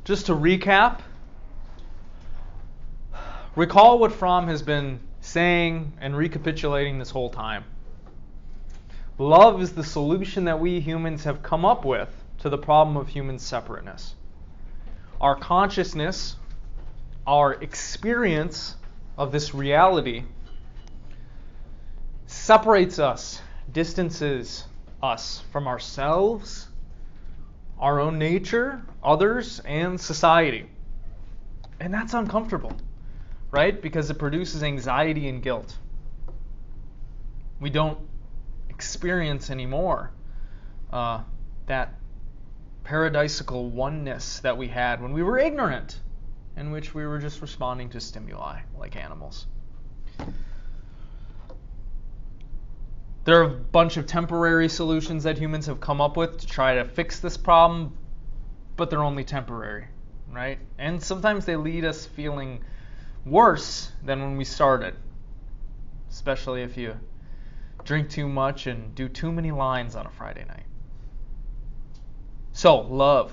Just to recap, recall what Fromm has been saying and recapitulating this whole time. Love is the solution that we humans have come up with to the problem of human separateness. Our consciousness, our experience of this reality separates us, distances us from ourselves, our own nature, others, and society. And that's uncomfortable, right? Because it produces anxiety and guilt. We don't experience anymore that paradisical oneness that we had when we were ignorant, in which we were just responding to stimuli like animals. There are a bunch of temporary solutions that humans have come up with to try to fix this problem, but they're only temporary, right? And sometimes they lead us feeling worse than when we started, especially if you drink too much and do too many lines on a Friday night. So, love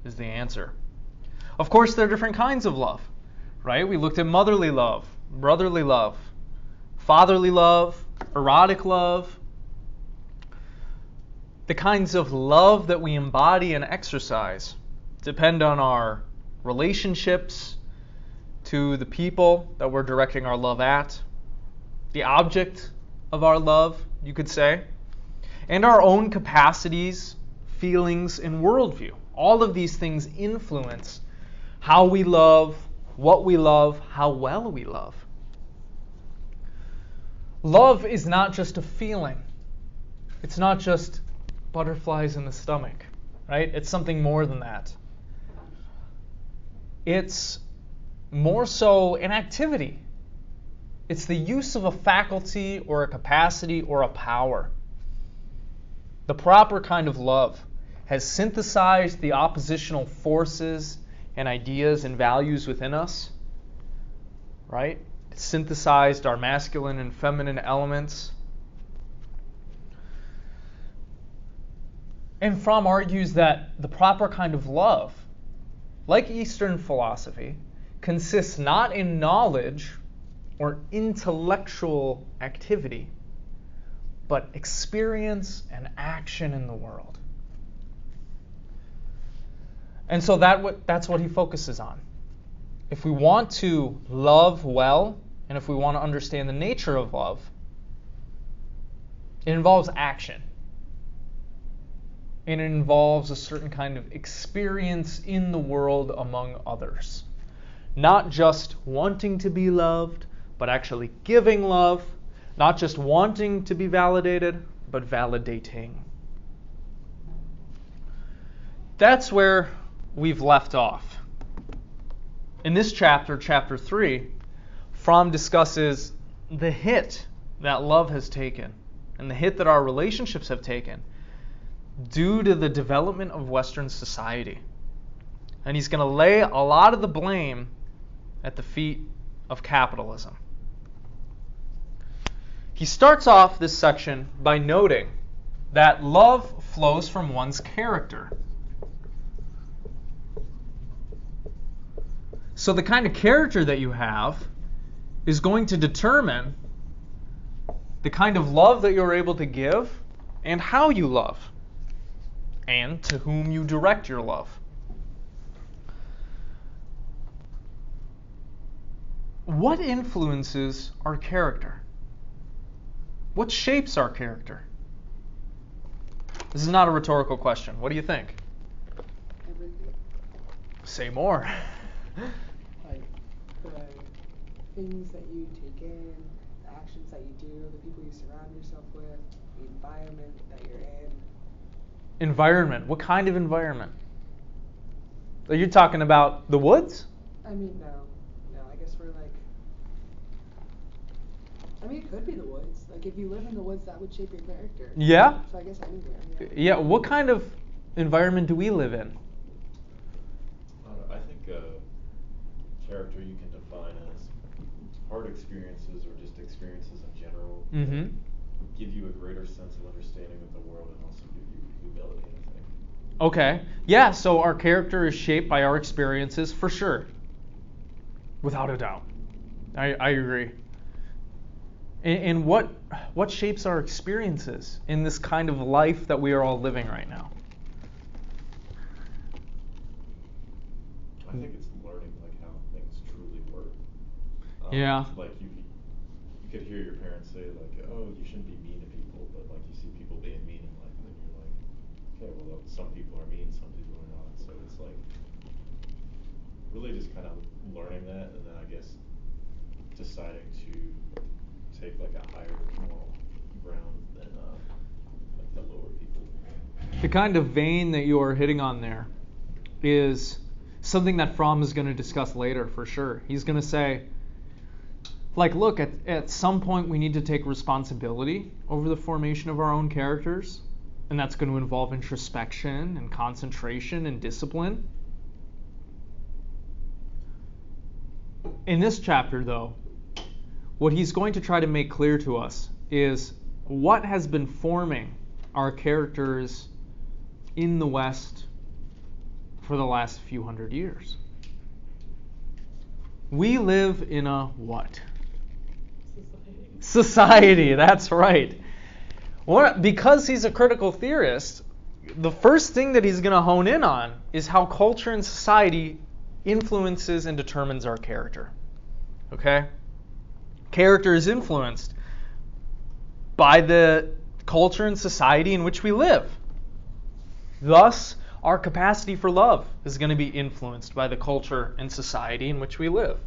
is the answer. Of course, there are different kinds of love, right? We looked at motherly love, brotherly love, fatherly love, erotic love. The kinds of love that we embody and exercise depend on our relationships to the people that we're directing our love at, the object of our love, you could say, and our own capacities, feelings, and worldview. All of these things influence how we love, what we love, how well we love. Love is not just a feeling. It's not just butterflies in the stomach, right? It's something more than that. It's more so an activity. It's the use of a faculty or a capacity or a power. The proper kind of love has synthesized the oppositional forces and ideas and values within us, right? It's synthesized our masculine and feminine elements. And Fromm argues that the proper kind of love, like Eastern philosophy, consists not in knowledge or intellectual activity, but experience and action in the world. And so that's what he focuses on. If we want to love well, and if we want to understand the nature of love, it involves action. And it involves a certain kind of experience in the world among others. Not just wanting to be loved, but actually giving love. Not just wanting to be validated, but validating. That's where we've left off. In this chapter, chapter 3, Fromm discusses the hit that love has taken and the hit that our relationships have taken due to the development of Western society. And he's going to lay a lot of the blame at the feet of capitalism. He starts off this section by noting that love flows from one's character. So the kind of character that you have is going to determine the kind of love that you're able to give and how you love, and to whom you direct your love. What influences our character? What shapes our character? This is not a rhetorical question. What do you think? Everything. Say more. Like the things that you take in, the actions that you do, the people you surround yourself with, the environment that you're in. Environment. What kind of environment? Are you talking about the woods? I mean, no, I guess we're like, I mean, it could be the woods. Like, if you live in the woods, that would shape your character. Yeah? So I guess anywhere. Yeah, what kind of environment do we live in? I think character you can define as hard experiences or just experiences in general. Mm-hmm. Give you a greater sense of understanding of the world and also give you humility, I think. Okay. Yeah, so our character is shaped by our experiences for sure. Without a doubt. I agree. And what shapes our experiences in this kind of life that we are all living right now? I think it's learning like how things truly work. Yeah. Like you could hear your parents say like, "Oh, you shouldn't be mean to people," but like you see people being mean in life, and then you're like, "Okay, well, some people are mean, some people are not." So it's like really just kind of learning that, and then I guess deciding to take like a higher moral ground than like the lower people. The kind of vein that you are hitting on there is something that Fromm is going to discuss later for sure. He's going to say, like, look, at some point we need to take responsibility over the formation of our own characters, and that's going to involve introspection and concentration and discipline. In this chapter, though, what he's going to try to make clear to us is what has been forming our characters in the West for the last few hundred years. We live in a what? Society, that's right. Because he's a critical theorist, the first thing that he's going to hone in on is how culture and society influences and determines our character. Okay? Character is influenced by the culture and society in which we live. Thus, our capacity for love is going to be influenced by the culture and society in which we live.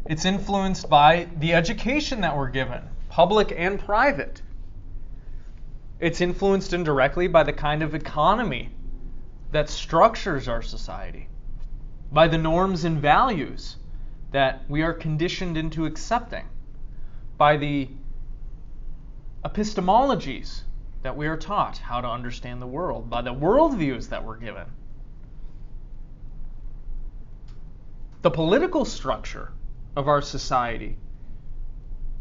It's influenced by the education that we're given, public and private. It's influenced indirectly by the kind of economy that structures our society, by the norms and values that we are conditioned into accepting, by the epistemologies that we are taught how to understand the world, by the worldviews that we're given. The political structure of our society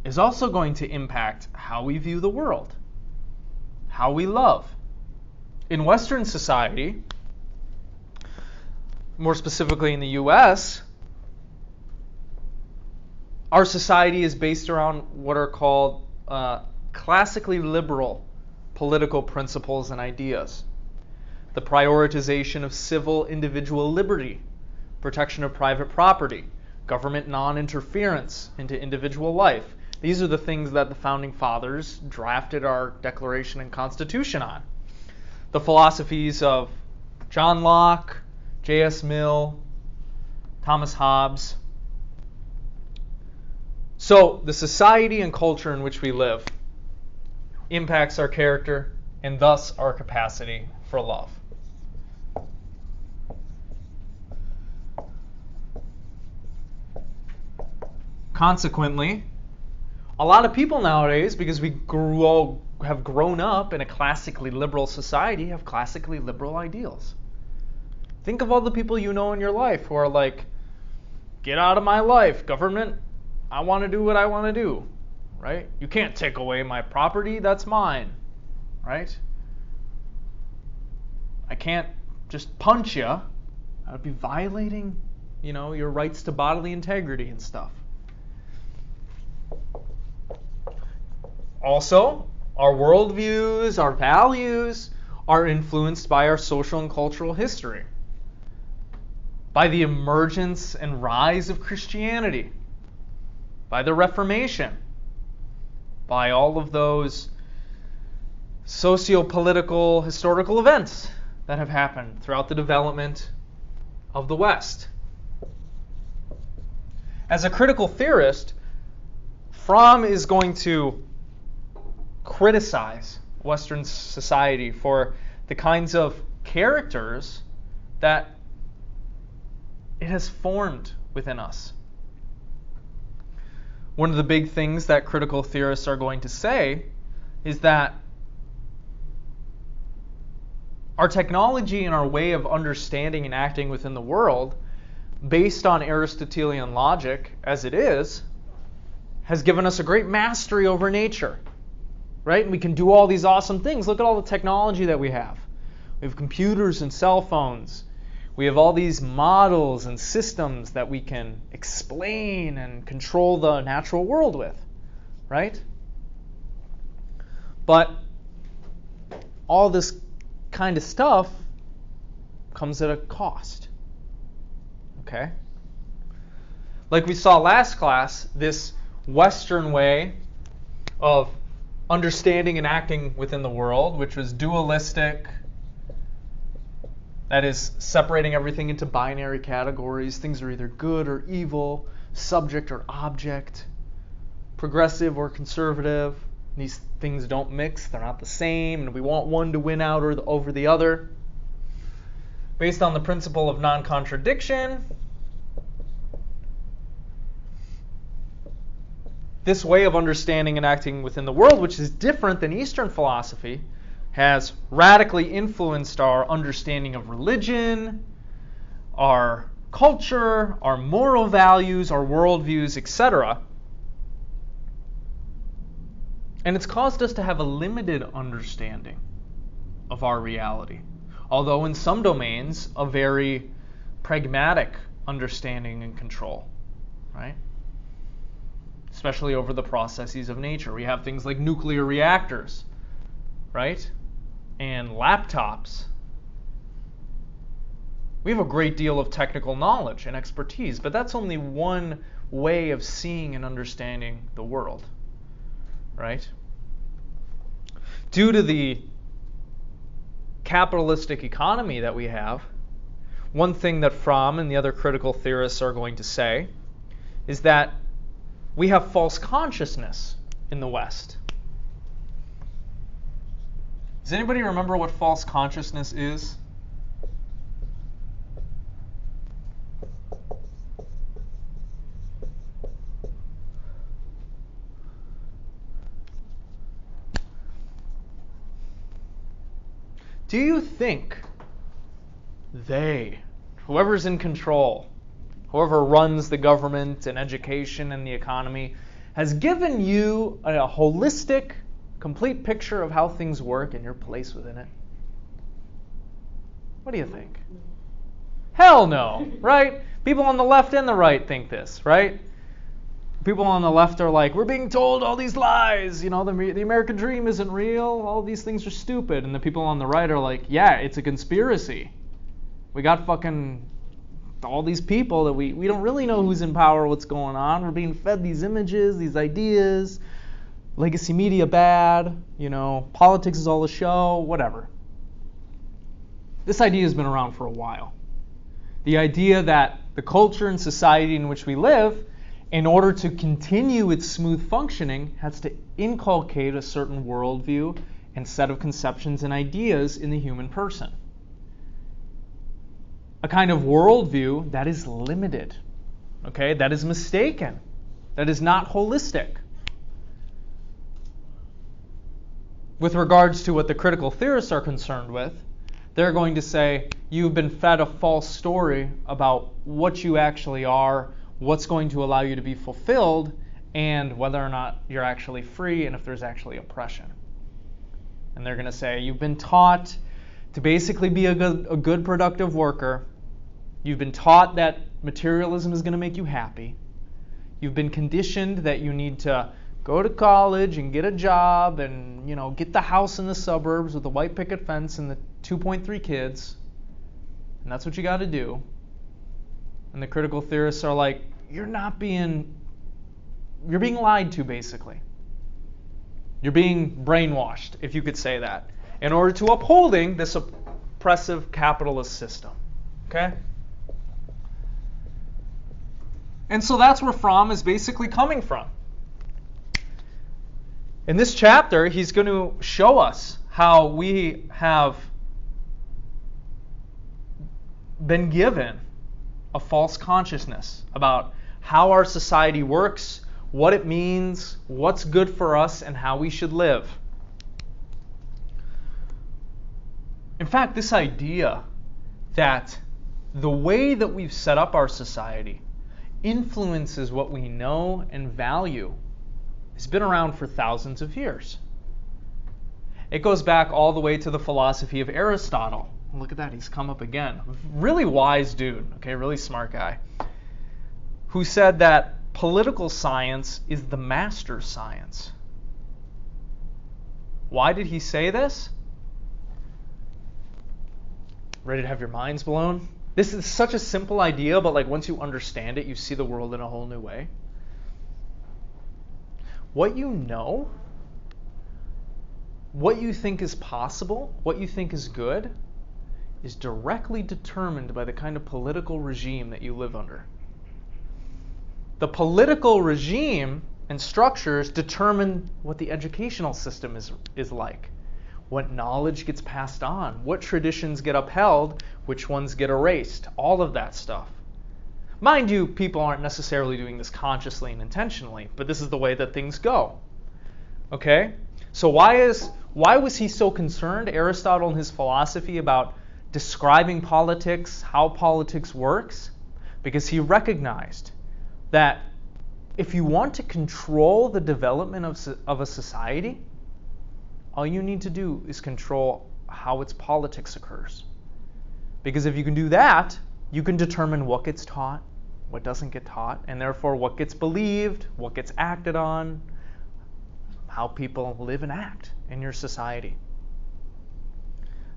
is also going to impact how we view the world, how we love. In Western society, more specifically in the US, our society is based around what are called classically liberal political principles and ideas. The prioritization of civil individual liberty, protection of private property, government non-interference into individual life. These are the things that the Founding Fathers drafted our Declaration and Constitution on. The philosophies of John Locke, J.S. Mill, Thomas Hobbes. So, the society and culture in which we live impacts our character and thus our capacity for love. Consequently, a lot of people nowadays, because we have grown up in a classically liberal society, have classically liberal ideals. Think of all the people you know in your life who are like, get out of my life, government, I want to do what I want to do, right? You can't take away my property, that's mine, right? I can't just punch you. I would be violating, your rights to bodily integrity and stuff. Also, our worldviews, our values are influenced by our social and cultural history, by the emergence and rise of Christianity, by the Reformation, by all of those socio-political historical events that have happened throughout the development of the West. As a critical theorist, Fromm is going to criticize Western society for the kinds of characters that it has formed within us. One of the big things that critical theorists are going to say is that Our technology and our way of understanding and acting within the world, based on Aristotelian logic as it is, has given us a great mastery over nature, right? And we can do all these awesome things. Look at all the technology that we have. We have computers and cell phones. We have all these models and systems that we can explain and control the natural world with, right? But all this kind of stuff comes at a cost, okay? Like we saw last class, this Western way of understanding and acting within the world, which was dualistic, that is, separating everything into binary categories. Things are either good or evil, subject or object, progressive or conservative. These things don't mix, they're not the same, and we want one to win out over the other. Based on the principle of non-contradiction, this way of understanding and acting within the world, which is different than Eastern philosophy, has radically influenced our understanding of religion, our culture, our moral values, our worldviews, etc. And it's caused us to have a limited understanding of our reality, although in some domains, a very pragmatic understanding and control, right? Especially over the processes of nature. We have things like nuclear reactors, right? And laptops. We have a great deal of technical knowledge and expertise, but that's only one way of seeing and understanding the world, right? Due to the capitalistic economy that we have, one thing that Fromm and the other critical theorists are going to say is that we have false consciousness in the West. Does anybody remember what false consciousness is? Do you think whoever's in control, whoever runs the government and education and the economy, has given you a holistic, complete picture of how things work and your place within it? What do you think? Hell no, right? People on the left and the right think this, right? People on the left are like, we're being told all these lies, the American dream isn't real, all these things are stupid. And the people on the right are like, yeah, it's a conspiracy. We got fucking all these people that we don't really know who's in power, what's going on. We're being fed these images, these ideas, legacy media bad, politics is all a show, whatever. This idea has been around for a while. The idea that the culture and society in which we live, in order to continue its smooth functioning, has to inculcate a certain worldview and set of conceptions and ideas in the human person. A kind of worldview that is limited, okay? That is mistaken, that is not holistic. With regards to what the critical theorists are concerned with, they're going to say, you've been fed a false story about what you actually are, what's going to allow you to be fulfilled, and whether or not you're actually free and if there's actually oppression. And they're going to say, you've been taught to basically be a good productive worker. You've been taught that materialism is going to make you happy. You've been conditioned that you need to go to college and get a job and, get the house in the suburbs with the white picket fence and the 2.3 kids. And that's what you got to do. And the critical theorists are like, you're being lied to, basically. You're being brainwashed, if you could say that, in order to upholding this oppressive capitalist system. Okay? And so that's where Fromm is basically coming from. In this chapter, he's going to show us how we have been given a false consciousness about how our society works, what it means, what's good for us, and how we should live. In fact, this idea that the way that we've set up our society influences what we know and value has been around for thousands of years. It goes back all the way to the philosophy of Aristotle. Look at that, he's come up again. Really wise dude, okay, really smart guy, who said that political science is the master science. Why did he say this? Ready to have your minds blown? This is such a simple idea, but like once you understand it, you see the world in a whole new way. What you know, what you think is possible, what you think is good, is directly determined by the kind of political regime that you live under. The political regime and structures determine what the educational system is like, what knowledge gets passed on, what traditions get upheld, which ones get erased, all of that stuff. Mind you, people aren't necessarily doing this consciously and intentionally, but this is the way that things go. Okay? So why was he so concerned, Aristotle and his philosophy, about describing politics, how politics works? Because he recognized that if you want to control the development of a society, all you need to do is control how its politics occurs. Because if you can do that, you can determine what gets taught, what doesn't get taught, and therefore what gets believed, what gets acted on, how people live and act in your society.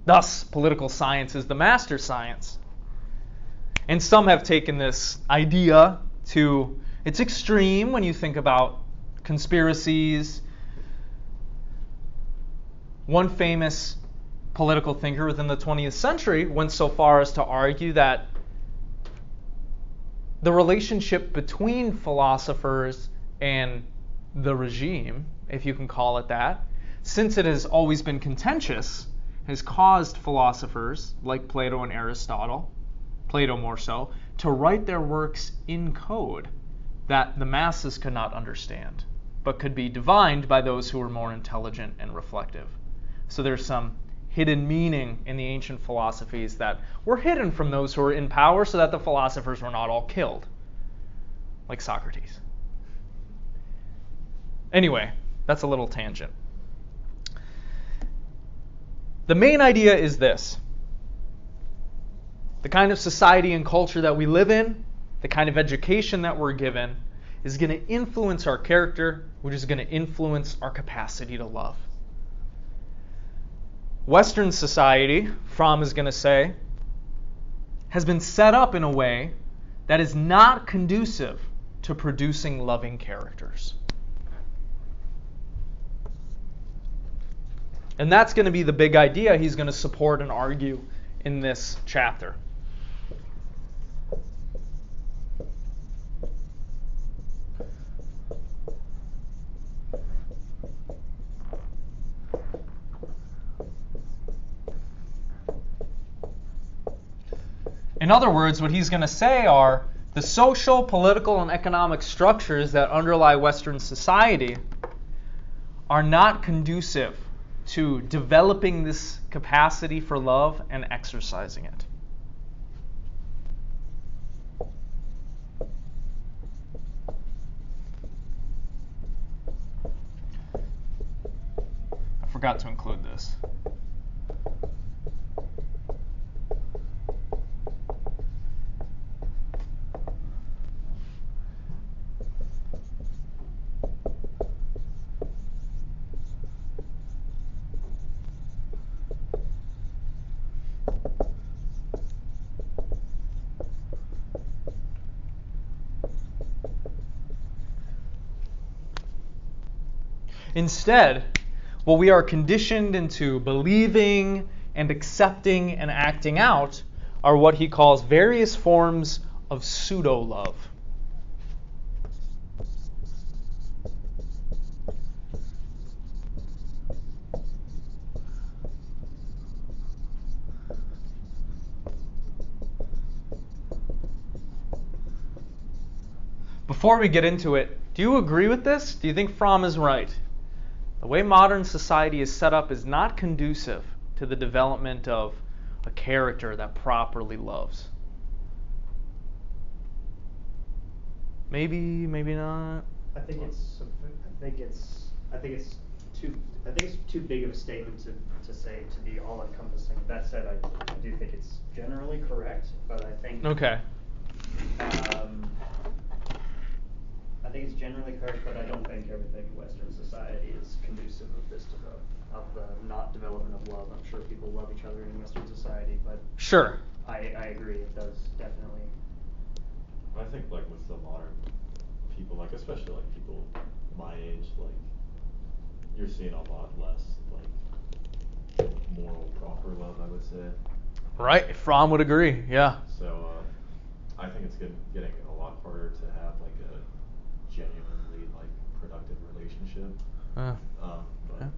Thus, political science is the master science. And some have taken this idea to its extreme when you think about conspiracies. One famous political thinker within the 20th century went so far as to argue that the relationship between philosophers and the regime, if you can call it that, since it has always been contentious, has caused philosophers like Plato and Aristotle, Plato more so, to write their works in code that the masses could not understand, but could be divined by those who were more intelligent and reflective. So there's some hidden meaning in the ancient philosophies that were hidden from those who were in power so that the philosophers were not all killed, like Socrates. Anyway, that's a little tangent. The main idea is this. The kind of society and culture that we live in, the kind of education that we're given, is going to influence our character, which is going to influence our capacity to love. Western society, Fromm is going to say, has been set up in a way that is not conducive to producing loving characters. And that's going to be the big idea he's going to support and argue in this chapter. In other words, what he's going to say are the social, political, and economic structures that underlie Western society are not conducive to developing this capacity for love and exercising it. I forgot to include this. Instead, what we are conditioned into believing and accepting and acting out are what he calls various forms of pseudo-love. Before we get into it, do you agree with this? Do you think Fromm is right? The way modern society is set up is not conducive to the development of a character that properly loves? Maybe, maybe not. I think it's too big of a statement to say to be all encompassing. That said, I do think it's generally correct, but I think Okay. I think it's generally correct, but I don't think everything in Western society is conducive of this of the not development of love. I'm sure people love each other in Western society, but Sure. I agree it does definitely. I think like with the modern people, like especially like people my age, like you're seeing a lot less like moral proper love, I would say. Right. Fromm would agree. Yeah. So I think it's getting a lot harder to have like a genuinely like productive relationship. But yeah.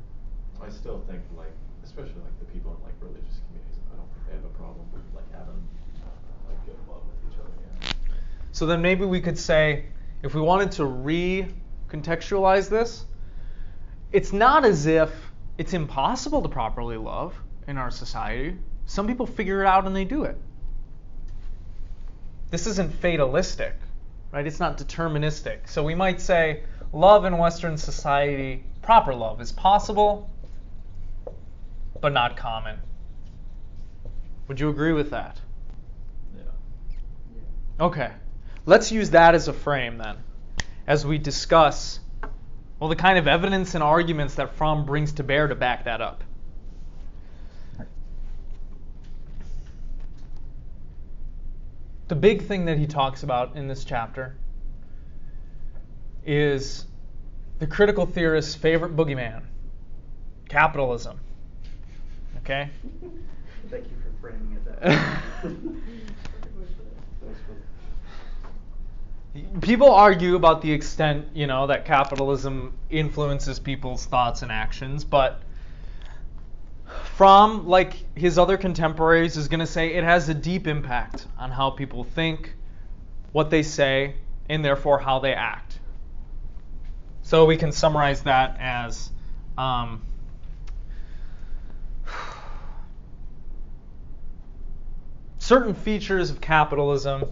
I still think like, especially like the people in like religious communities, I don't think they have a problem with like having like good love with each other. Yeah. So then maybe we could say, if we wanted to recontextualize this, it's not as if it's impossible to properly love in our society. Some people figure it out and they do it. This isn't fatalistic, right? It's not deterministic. So we might say love in Western society, proper love, is possible, but not common. Would you agree with that? Yeah. Okay. Let's use that as a frame then, as we discuss, well, the kind of evidence and arguments that Fromm brings to bear to back that up. The big thing that he talks about in this chapter is the critical theorist's favorite boogeyman, capitalism. Okay? Thank you for framing it that way. People argue about the extent, that capitalism influences people's thoughts and actions, but Fromm, like his other contemporaries, is going to say it has a deep impact on how people think, what they say, and therefore how they act. So we can summarize that as certain features of capitalism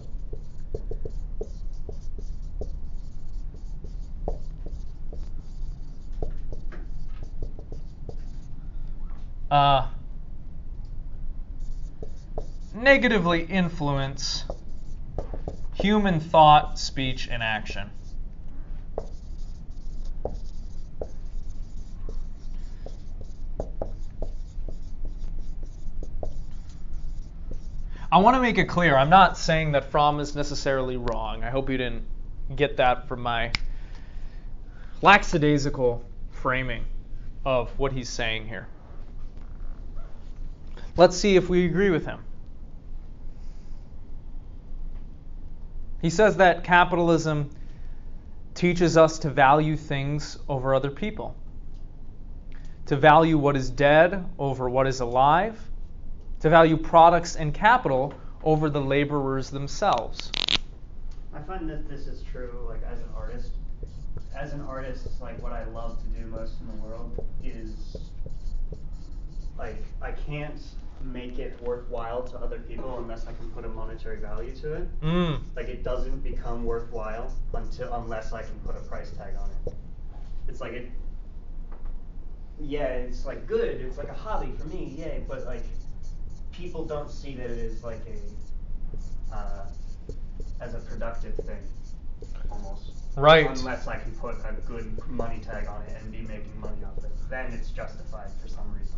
negatively influence human thought, speech, and action. I want to make it clear, I'm not saying that Fromm is necessarily wrong. I hope you didn't get that from my lackadaisical framing of what he's saying here. Let's see if we agree with him. He says that capitalism teaches us to value things over other people, to value what is dead over what is alive, to value products and capital over the laborers themselves. I find that this is true, like as an artist. As an artist, like what I love to do most in the world is, like, I can't make it worthwhile to other people unless I can put a monetary value to it. Like it doesn't become worthwhile unless I can put a price tag on it. It's like it's like good. It's like a hobby for me, yay. But like people don't see that it is like as a productive thing, almost. Right. Unless I can put a good money tag on it and be making money off it, then it's justified for some reason.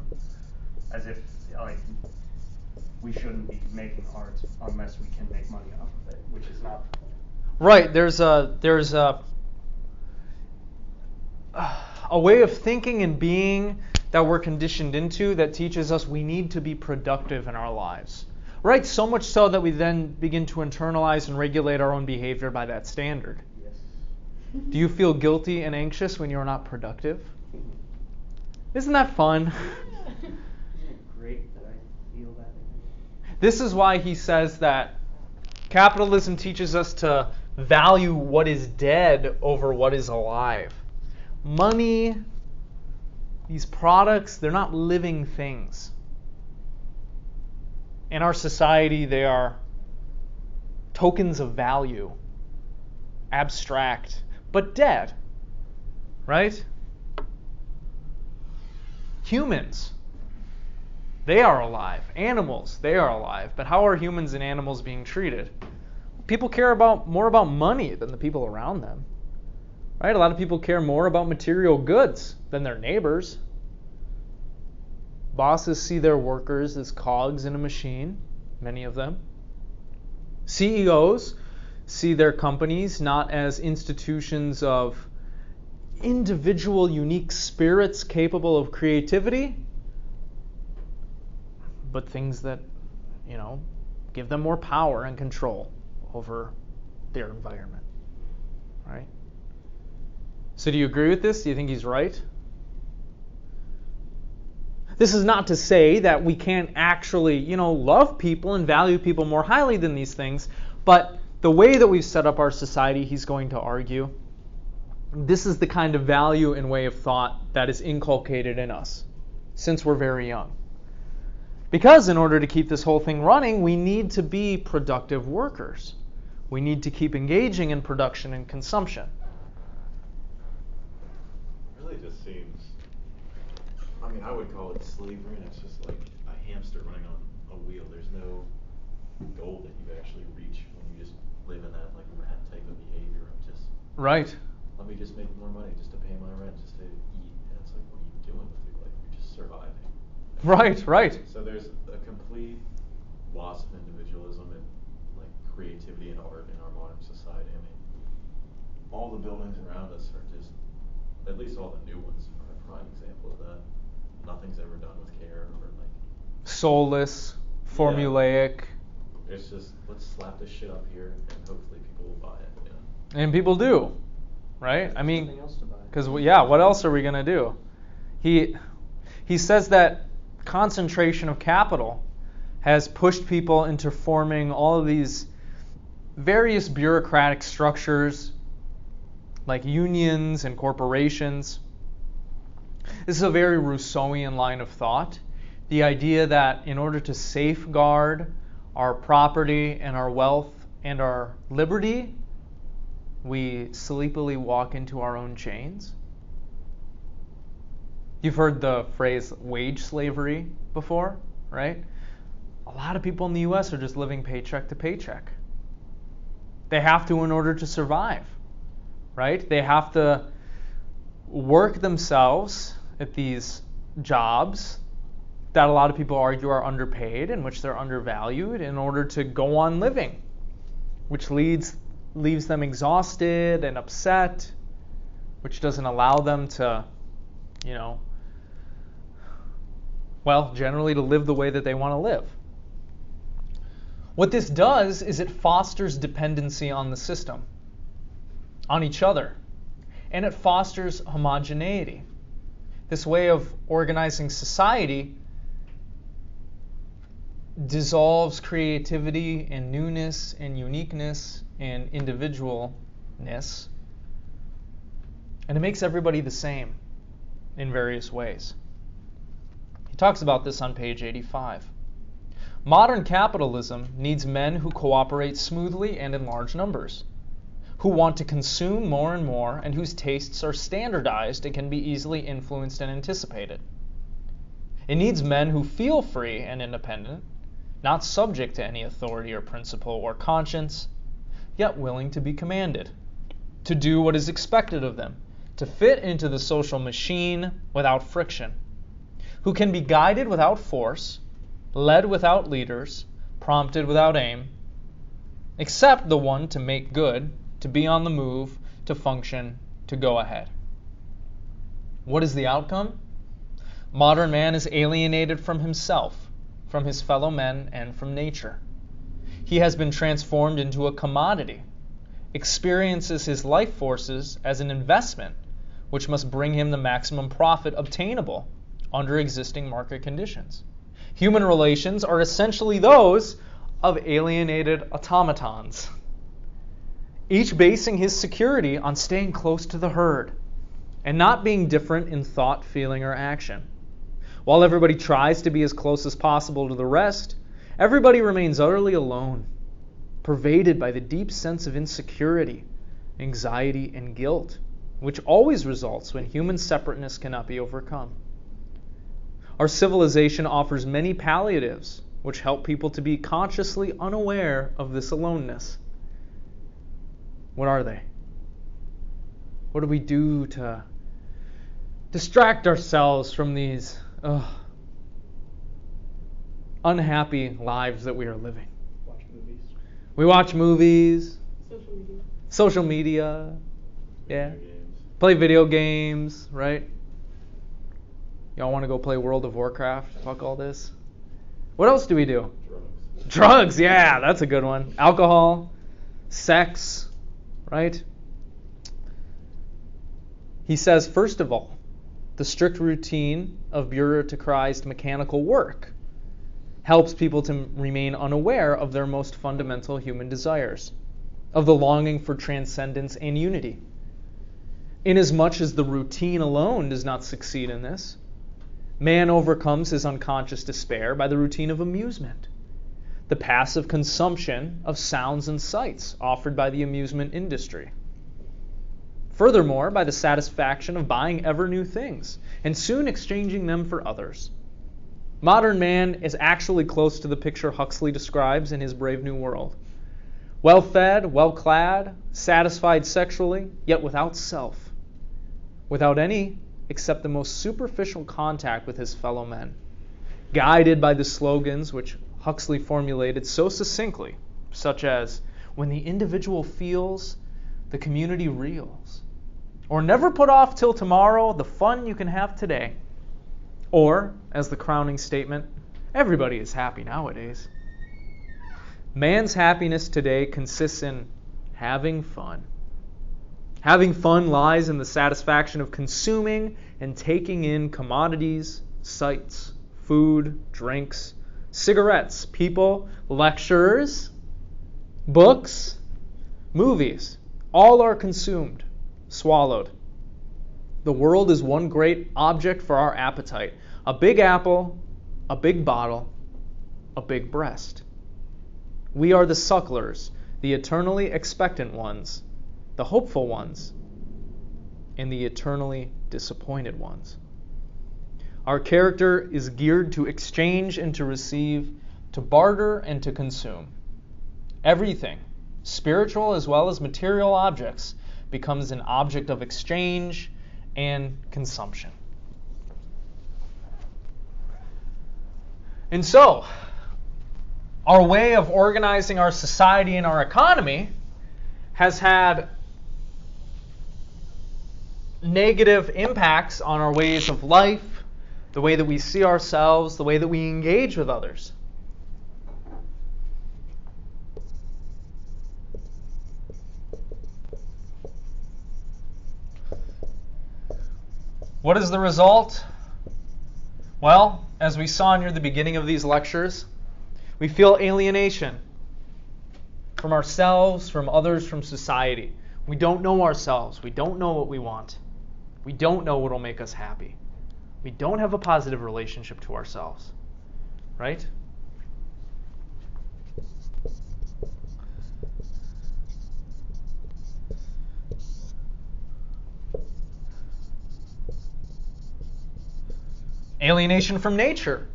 As if like we shouldn't be making art unless we can make money off of it, which is not the point. Right. There's a way of thinking and being that we're conditioned into that teaches us we need to be productive in our lives. Right? So much so that we then begin to internalize and regulate our own behavior by that standard. Yes. Do you feel guilty and anxious when you're not productive? Isn't that fun? Great that I feel that. This is why he says that capitalism teaches us to value what is dead over what is alive. Money, these products, they're not living things. In our society, they are tokens of value, abstract, but dead, right? Humans, they are alive. Animals, they are alive. But how are humans and animals being treated? People care more about money than the people around them, right? A lot of people care more about material goods than their neighbors. Bosses see their workers as cogs in a machine, many of them. CEOs see their companies not as institutions of individual, unique spirits capable of creativity, but things that, give them more power and control over their environment, right? So do you agree with this? Do you think he's right? This is not to say that we can't actually, love people and value people more highly than these things, but the way that we've set up our society, he's going to argue, this is the kind of value and way of thought that is inculcated in us since we're very young. Because in order to keep this whole thing running, we need to be productive workers. We need to keep engaging in production and consumption. It really just seems, I would call it slavery, and it's just like a hamster running on a wheel. There's no goal that you actually reach when you just live in that like rat type of behavior of just right. Let me just make more money just to pay my rent, just to eat. And it's like, what are you doing with your life? You're just surviving. Right. So there's a complete loss of individualism and like creativity and art in our modern society. All the buildings around us are just, at least all the new ones are a prime example of that. Nothing's ever done with care or like soulless, formulaic. Yeah. It's just, let's slap this shit up here and hopefully people will buy it. And people do, right? Nothing else to buy. Because what else are we going to do? He says that concentration of capital has pushed people into forming all of these various bureaucratic structures like unions and corporations. This is a very Rousseauian line of thought. The idea that in order to safeguard our property and our wealth and our liberty, we sleepily walk into our own chains. You've heard the phrase wage slavery before, right? A lot of people in the U.S. are just living paycheck to paycheck. They have to in order to survive, right? They have to work themselves at these jobs that a lot of people argue are underpaid, in which they're undervalued, in order to go on living, which leaves them exhausted and upset, which doesn't allow them to, generally to live the way that they want to live. What this does is it fosters dependency on the system, on each other, and it fosters homogeneity. This way of organizing society dissolves creativity and newness and uniqueness and individualness, and it makes everybody the same in various ways. He talks about this on page 85. Modern capitalism needs men who cooperate smoothly and in large numbers, who want to consume more and more, and whose tastes are standardized and can be easily influenced and anticipated. It needs men who feel free and independent, not subject to any authority or principle or conscience, yet willing to be commanded, to do what is expected of them, to fit into the social machine without friction, who can be guided without force, led without leaders, prompted without aim, except the one to make good, to be on the move, to function, to go ahead. What is the outcome? Modern man is alienated from himself, from his fellow men, and from nature. He has been transformed into a commodity, experiences his life forces as an investment which must bring him the maximum profit obtainable under existing market conditions. Human relations are essentially those of alienated automatons, each basing his security on staying close to the herd and not being different in thought, feeling, or action. While everybody tries to be as close as possible to the rest, Everybody remains utterly alone, pervaded by the deep sense of insecurity, anxiety, and guilt, which always results when human separateness cannot be overcome. Our civilization offers many palliatives which help people to be consciously unaware of this aloneness. What are they? What do we do to distract ourselves from these unhappy lives that we are living? Watch movies. We watch movies, Social media. social media, yeah. Video games. Play video games, right? Y'all want to go play World of Warcraft? Fuck all this. What else do we do? Drugs. Drugs, yeah, that's a good one. Alcohol, sex, right? He says, first of all, the strict routine of bureaucratized mechanical work helps people to remain unaware of their most fundamental human desires, of the longing for transcendence and unity. Inasmuch as the routine alone does not succeed in this, man overcomes his unconscious despair by the routine of amusement, the passive consumption of sounds and sights offered by the amusement industry. Furthermore, by the satisfaction of buying ever new things and soon exchanging them for others. Modern man is actually close to the picture Huxley describes in his Brave New World. Well-fed, well-clad, satisfied sexually, yet without self, without any except the most superficial contact with his fellow men, guided by the slogans which Huxley formulated so succinctly, such as, when the individual feels, the community reels, or never put off till tomorrow the fun you can have today, or, as the crowning statement, everybody is happy nowadays. Man's happiness today consists in having fun. Having fun lies in the satisfaction of consuming and taking in commodities, sights, food, drinks, cigarettes, people, lectures, books, movies. All are consumed, swallowed. The world is one great object for our appetite. A big apple, a big bottle, a big breast. We are the sucklers, the eternally expectant ones, the hopeful ones, and the eternally disappointed ones. Our character is geared to exchange and to receive, to barter and to consume. Everything, spiritual as well as material objects, becomes an object of exchange and consumption. And so, our way of organizing our society and our economy has had negative impacts on our ways of life, the way that we see ourselves, the way that we engage with others. What is the result? Well, as we saw near the beginning of these lectures, we feel alienation from ourselves, from others, from society. We don't know ourselves. We don't know what we want. We don't know what will make us happy. We don't have a positive relationship to ourselves. Right? Alienation from nature.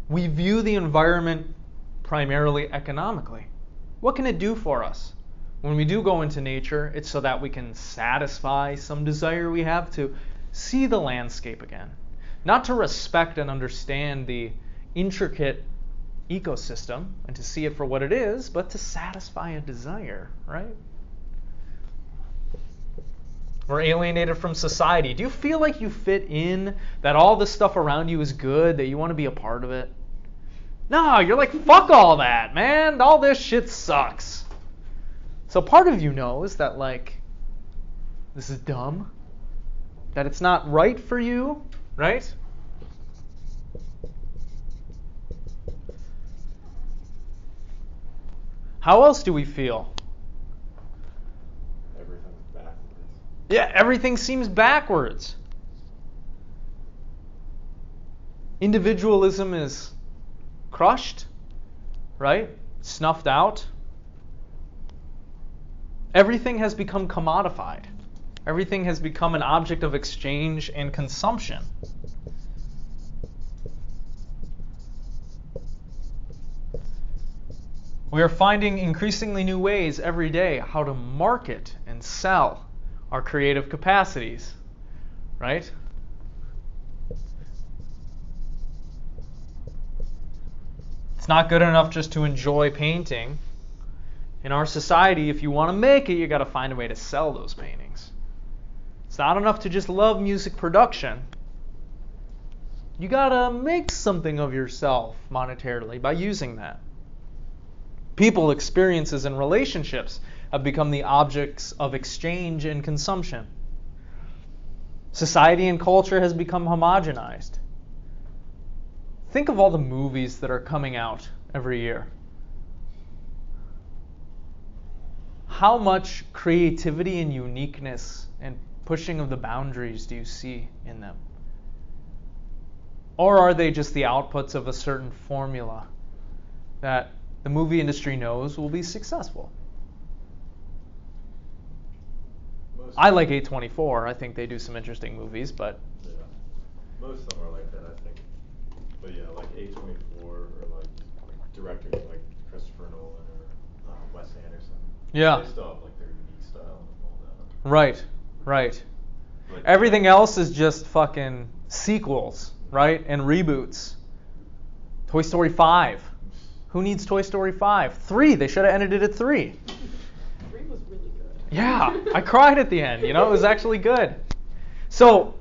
We view the environment primarily economically. What can it do for us? When we do go into nature, it's so that we can satisfy some desire we have to see the landscape again. Not to respect and understand the intricate ecosystem and to see it for what it is, but to satisfy a desire, right? We're alienated from society. Do you feel like you fit in, that all this stuff around you is good, that you want to be a part of it? No, you're like, fuck all that, man. All this shit sucks. So part of you knows that, like, this is dumb, that it's not right for you, right? How else do we feel? Everything's backwards. Yeah, everything seems backwards. Individualism is crushed, right? Snuffed out. Everything has become commodified. Everything has become an object of exchange and consumption. We are finding increasingly new ways every day how to market and sell our creative capacities, right? It's not good enough just to enjoy painting. In our society, if you want to make it, you got to find a way to sell those paintings. It's not enough to just love music production. You got to make something of yourself monetarily by using that. People, experiences, and relationships have become the objects of exchange and consumption. Society and culture has become homogenized. Think of all the movies that are coming out every year. How much creativity and uniqueness and pushing of the boundaries do you see in them? Or are they just the outputs of a certain formula that the movie industry knows will be successful? I like A24. I think they do some interesting movies, but yeah, most of them are like that, I think. But yeah, like A24 or like directors like Christopher Nolan or Wes Anderson. yeah, They still have like their unique style and all that. right, right. Like, Everything else is just fucking sequels, right? And reboots. Toy Story 5. Who needs Toy Story 5? 3. They should have ended it at 3. 3 was really good. Yeah, I cried at the end. You know, it was actually good. So,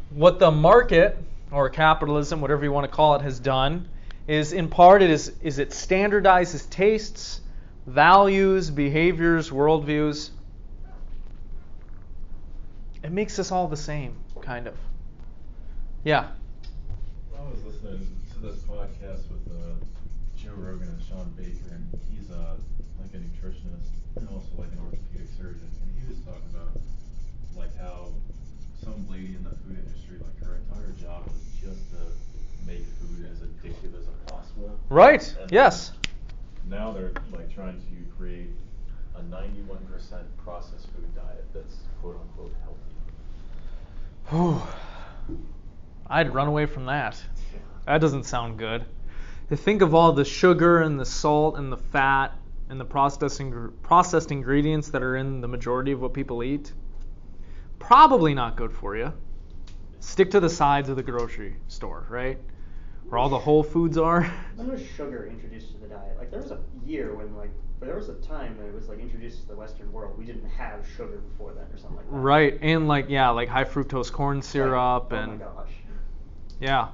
what the market, or capitalism, whatever you want to call it, has done is, in part, it standardizes tastes, values, behaviors, worldviews. It makes us all the same, kind of. Yeah. I was listening to this podcast with Joe Rogan and Sean Baker, and he's like a nutritionist and also like an orthopedic surgeon, and he was talking about like how some lady in the food industry, like her entire job was just to make food as addictive as possible. Right. And Yes. now they're like trying to create a 91% processed food diet that's quote unquote healthy. Whew. I'd run away from that. That doesn't sound good. To think of all the sugar and the salt and the fat and the processed ingredients that are in the majority of what people eat, probably not good for you. Stick to the sides of the grocery store, right? Where all the whole foods are. When was sugar introduced to the diet? Like there was a year when there was a time when it was like introduced to the Western world. We didn't have sugar before then or something like that. Right, and like high fructose corn syrup like, and oh my gosh. yeah.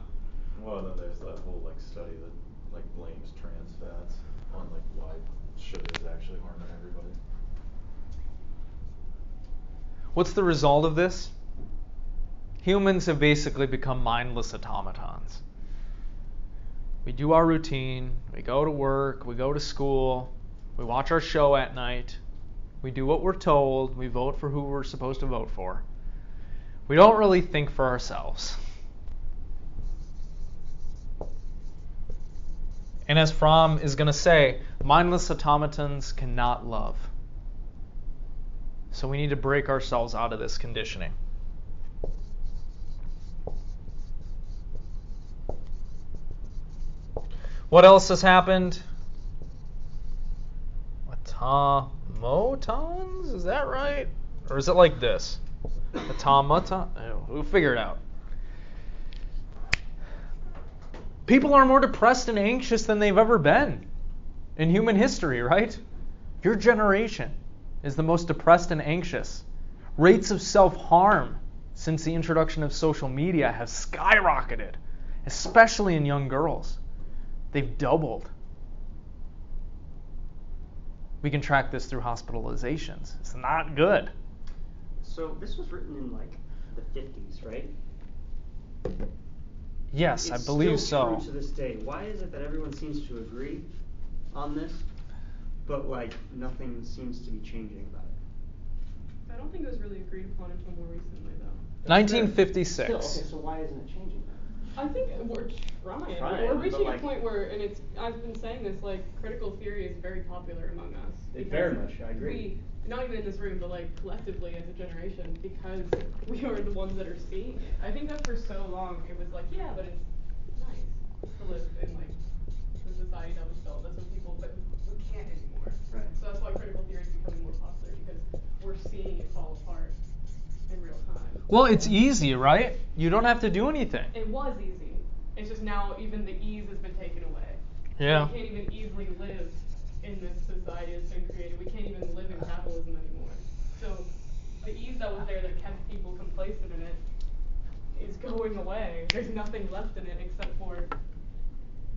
Well, then there's that whole like study that like blames trans fats on like why sugar is actually harming everybody. What's the result of this? Humans have basically become mindless automatons. We do our routine, we go to work, we go to school, we watch our show at night, we do what we're told, we vote for who we're supposed to vote for. We don't really think for ourselves. And as Fromm is going to say, mindless automatons cannot love. So we need to break ourselves out of this conditioning. What else has happened? Automatons? Is that right? Or is it like this? Automaton? We'll figure it out. People are more depressed and anxious than they've ever been in human history, right? Your generation is the most depressed and anxious. Rates of self-harm since the introduction of social media have skyrocketed, especially in young girls. They've doubled. We can track this through hospitalizations. It's not good. So this was written in like the 50s, right? Yes, I believe It's still so. true to this day. Why is it that everyone seems to agree on this, but like nothing seems to be changing about it? I don't think it was really agreed upon until more recently, though. 1956. Still, okay, so why isn't it changing then? I think we're trying. We're reaching a point where, and I've been saying this, like, critical theory is very popular among us. Very much, I agree. Not even in this room, but like collectively as a generation, because we are the ones that are seeing it. I think that for so long it was like, yeah, but it's nice to live in like the society that was built. That's what people, but we can't anymore. Right. So that's why critical theory is becoming more popular, because we're seeing it fall apart in real time. Well, it's easy, right? You don't have to do anything. It was easy. It's just now even the ease has been taken away. Yeah. We can't even easily live in this society that's been created. We can't even live in capitalism anymore. So the ease that was there that kept people complacent in it is going away. There's nothing left in it except for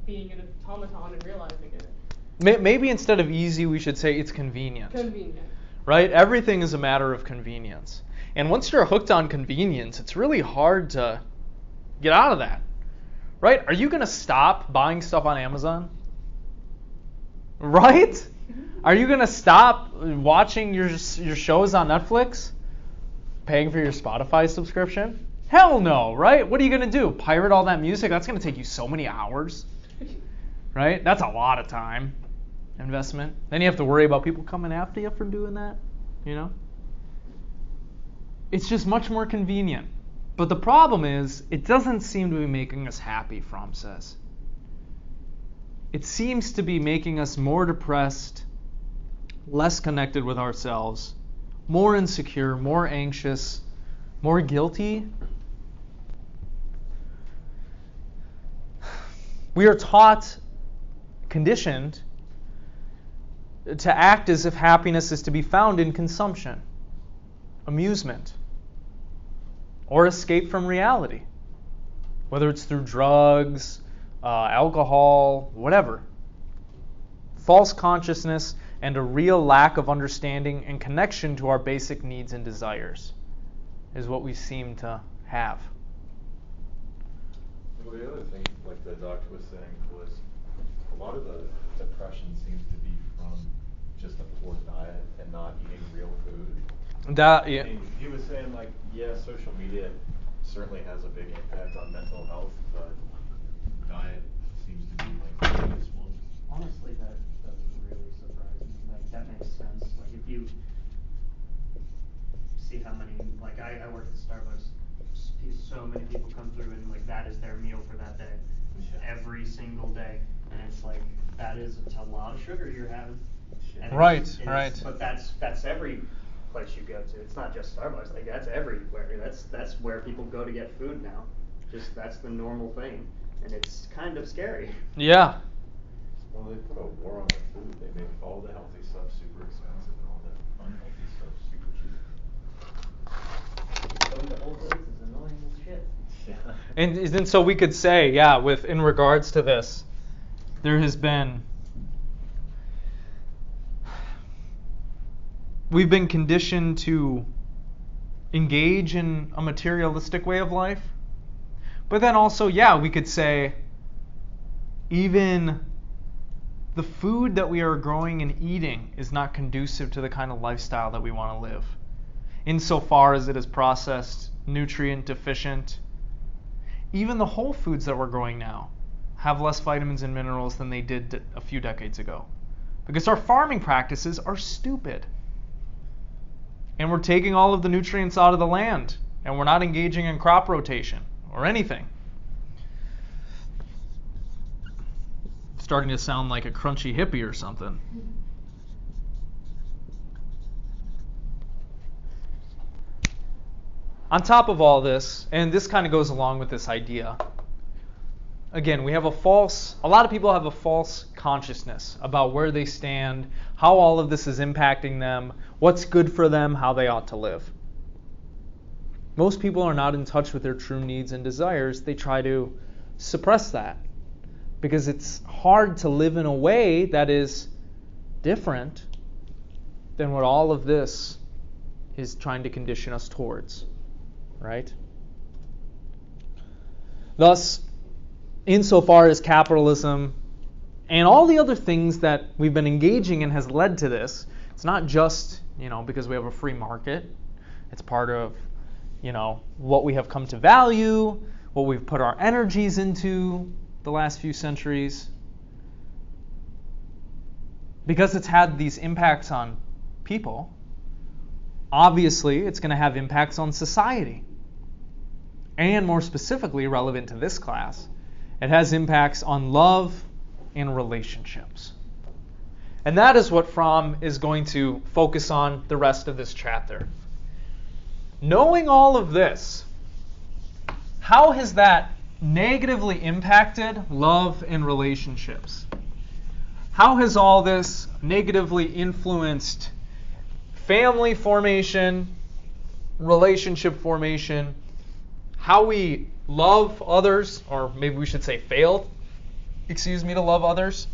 being an automaton and realizing it. Maybe instead of easy, we should say it's convenient. Convenient. Right? Everything is a matter of convenience. And once you're hooked on convenience, it's really hard to get out of that. Right? Are you going to stop buying stuff on Amazon? Right? Are you going to stop watching your shows on Netflix? Paying for your Spotify subscription? Hell no, right? What are you going to do? Pirate all that music? That's going to take you so many hours. Right? That's a lot of time investment. Then you have to worry about people coming after you for doing that, you know? It's just much more convenient. But the problem is, it doesn't seem to be making us happy, Fromm says. It seems to be making us more depressed, less connected with ourselves, more insecure, more anxious, more guilty. We are taught, conditioned, to act as if happiness is to be found in consumption, amusement, or escape from reality, whether it's through drugs, alcohol, whatever. False consciousness and a real lack of understanding and connection to our basic needs and desires is what we seem to have. Well, the other thing, like the doctor was saying, was a lot of the depression seems to be from just a poor diet and not eating real food. That, yeah. I mean, he was saying, like, yeah, social media certainly has a big impact on mental health, but diet seems to be like the biggest one. Honestly, that doesn't really surprise me. Like, that makes sense. Like, if you see how many, like, I work at Starbucks, so many people come through and, like, that is their meal for that day. Yeah. Every single day. And it's like, that is a lot of sugar you're having. And Right, it's, right. But that's every place you go to. It's not just Starbucks. Like, that's everywhere. That's where people go to get food now. Just, that's the normal thing. And it's kind of scary. Yeah. Well, they put a war on the food. They make all the healthy stuff super expensive and all the unhealthy stuff super cheap. Going to Whole Foods is annoying as shit. Yeah. And so we could say, yeah, in regards to this, there has been, we've been conditioned to engage in a materialistic way of life. But then also, yeah, we could say even the food that we are growing and eating is not conducive to the kind of lifestyle that we want to live, insofar as it is processed, nutrient deficient. Even the whole foods that we're growing now have less vitamins and minerals than they did a few decades ago, because our farming practices are stupid. And we're taking all of the nutrients out of the land, and we're not engaging in crop rotation or anything. Starting to sound like a crunchy hippie or something. On top of all this, and this kind of goes along with this idea, again, we have a lot of people have a false consciousness about where they stand, how all of this is impacting them, what's good for them, how they ought to live. Most people are not in touch with their true needs and desires. They try to suppress that because it's hard to live in a way that is different than what all of this is trying to condition us towards. Right? Thus, insofar as capitalism and all the other things that we've been engaging in has led to this, it's not just, because we have a free market. It's part of, what we have come to value. what we've put our energies into the last few centuries. Because it's had these impacts on people, obviously it's going to have impacts on society. And more specifically, relevant to this class, it has impacts on love and relationships. And that is what Fromm is going to focus on the rest of this chapter. Knowing all of this, how has that negatively impacted love and relationships? How has all this negatively influenced family formation, relationship formation, how we love others, or maybe we should say failed, to love others?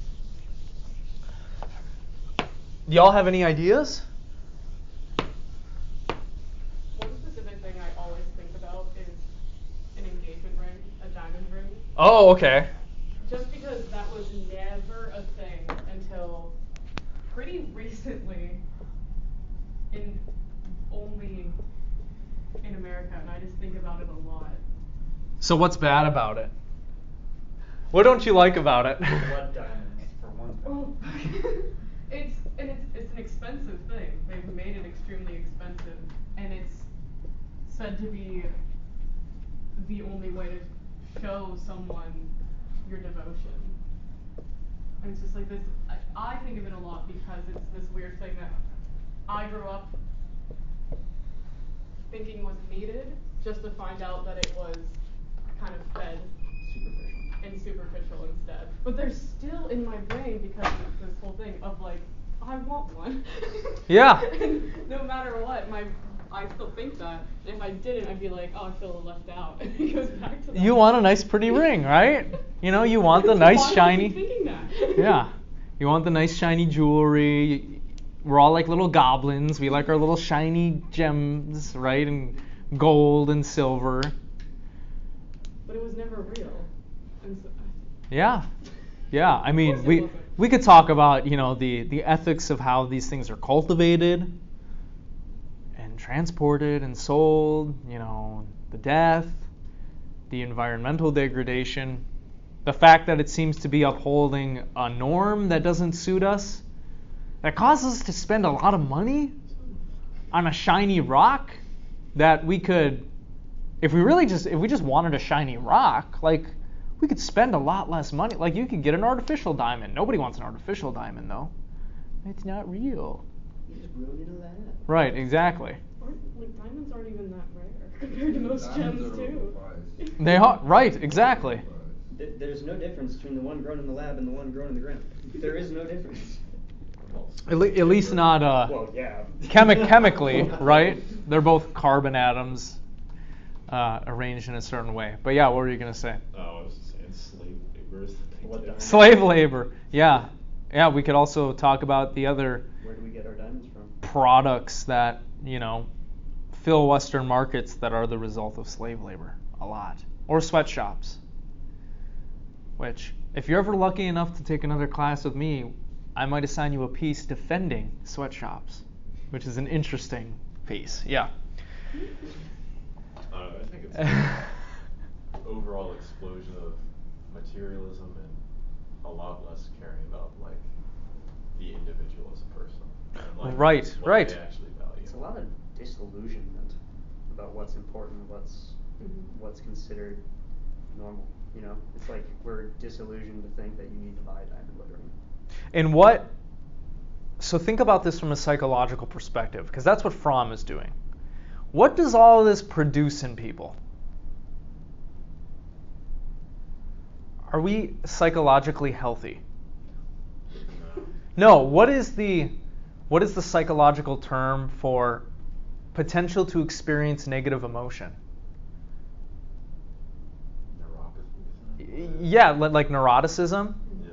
Do y'all have any ideas? One specific thing I always think about is an engagement ring, a diamond ring. Oh, okay. Just because that was never a thing until pretty recently, only in America, and I just think about it a lot. So what's bad about it? What don't you like about it? Blood diamonds, for one thing. Well, it's an expensive thing. They've made it extremely expensive, and it's said to be the only way to show someone your devotion. And it's just like this. I think of it a lot because it's this weird thing that I grew up thinking was needed, just to find out that it was kind of fed and superficial instead. But they're still in my brain because of this whole thing of like, I want one. Yeah. And no matter what, I still think that. And if I didn't, I'd be like, oh, I feel left out. And it goes back to that. You want a nice pretty ring, right? You know, you want the nice Why shiny. do I keep thinking that? Yeah. You want the nice shiny jewelry. We're all like little goblins. We like our little shiny gems, right? And gold and silver. But it was never real. And so, Yeah. Yeah. I mean, course it we wasn't. we could talk about, the ethics of how these things are cultivated and transported and sold, the death, the environmental degradation, the fact that it seems to be upholding a norm that doesn't suit us, that causes us to spend a lot of money on a shiny rock that we could, if we just wanted a shiny rock, like, we could spend a lot less money. Like, you could get an artificial diamond. Nobody wants an artificial diamond, though. It's not real. You just ruined it in that. Right, exactly. Diamonds aren't even that rare compared to most gems, too. They are, right, exactly. There's no difference between the one grown in the lab and the one grown in the ground. There is no difference. At least not Well, yeah. chemically, right? They're both carbon atoms arranged in a certain way. But yeah, what were you going to say? Oh, I was just saying slave labor is the thing. What Slave labor, yeah. Yeah, we could also talk about the other Where do we get our diamonds from? products that, fill Western markets that are the result of slave labor a lot. Or sweatshops. Which, if you're ever lucky enough to take another class with me, I might assign you a piece defending sweatshops, which is an interesting piece. Yeah. I think it's the overall explosion of materialism and a lot less caring about like the individual as a person. And, like, Right, what right. they actually value. It's a lot of disillusionment about what's important, what's considered normal. It's like we're disillusioned to think that you need to buy a diamond ring. And so think about this from a psychological perspective, because that's what Fromm is doing. What does all of this produce in people? Are we psychologically healthy? No. What is the psychological term for potential to experience negative emotion? Yeah, like neuroticism. Yeah.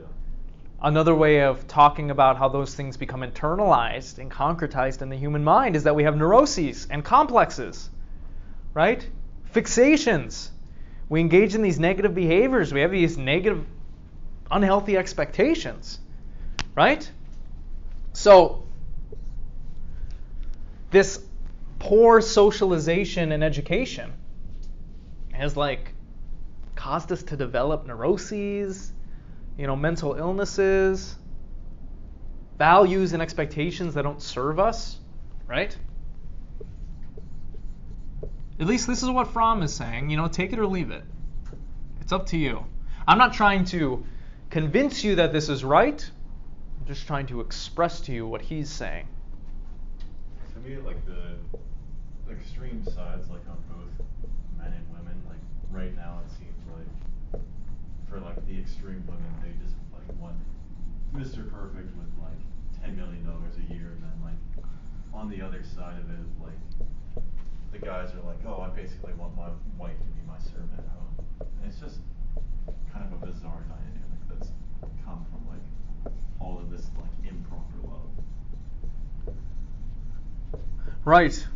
Another way of talking about how those things become internalized and concretized in the human mind is that we have neuroses and complexes, right? Fixations. We engage in these negative behaviors. We have these negative, unhealthy expectations, right? So, this poor socialization and education has caused us to develop neuroses, mental illnesses, values and expectations that don't serve us, right? At least this is what Fromm is saying. Take it or leave it. It's up to you. I'm not trying to convince you that this is right. I'm just trying to express to you what he's saying. To me, like the extreme sides, like on both men and women, like right now it seems like for like the extreme women, they just like want Mr. Perfect with like $10 million a year, and then like on the other side of it, like the guys are like, oh, I basically want my wife to be my servant at home. And it's just kind of a bizarre dynamic that's come from like all of this like improper love. Right.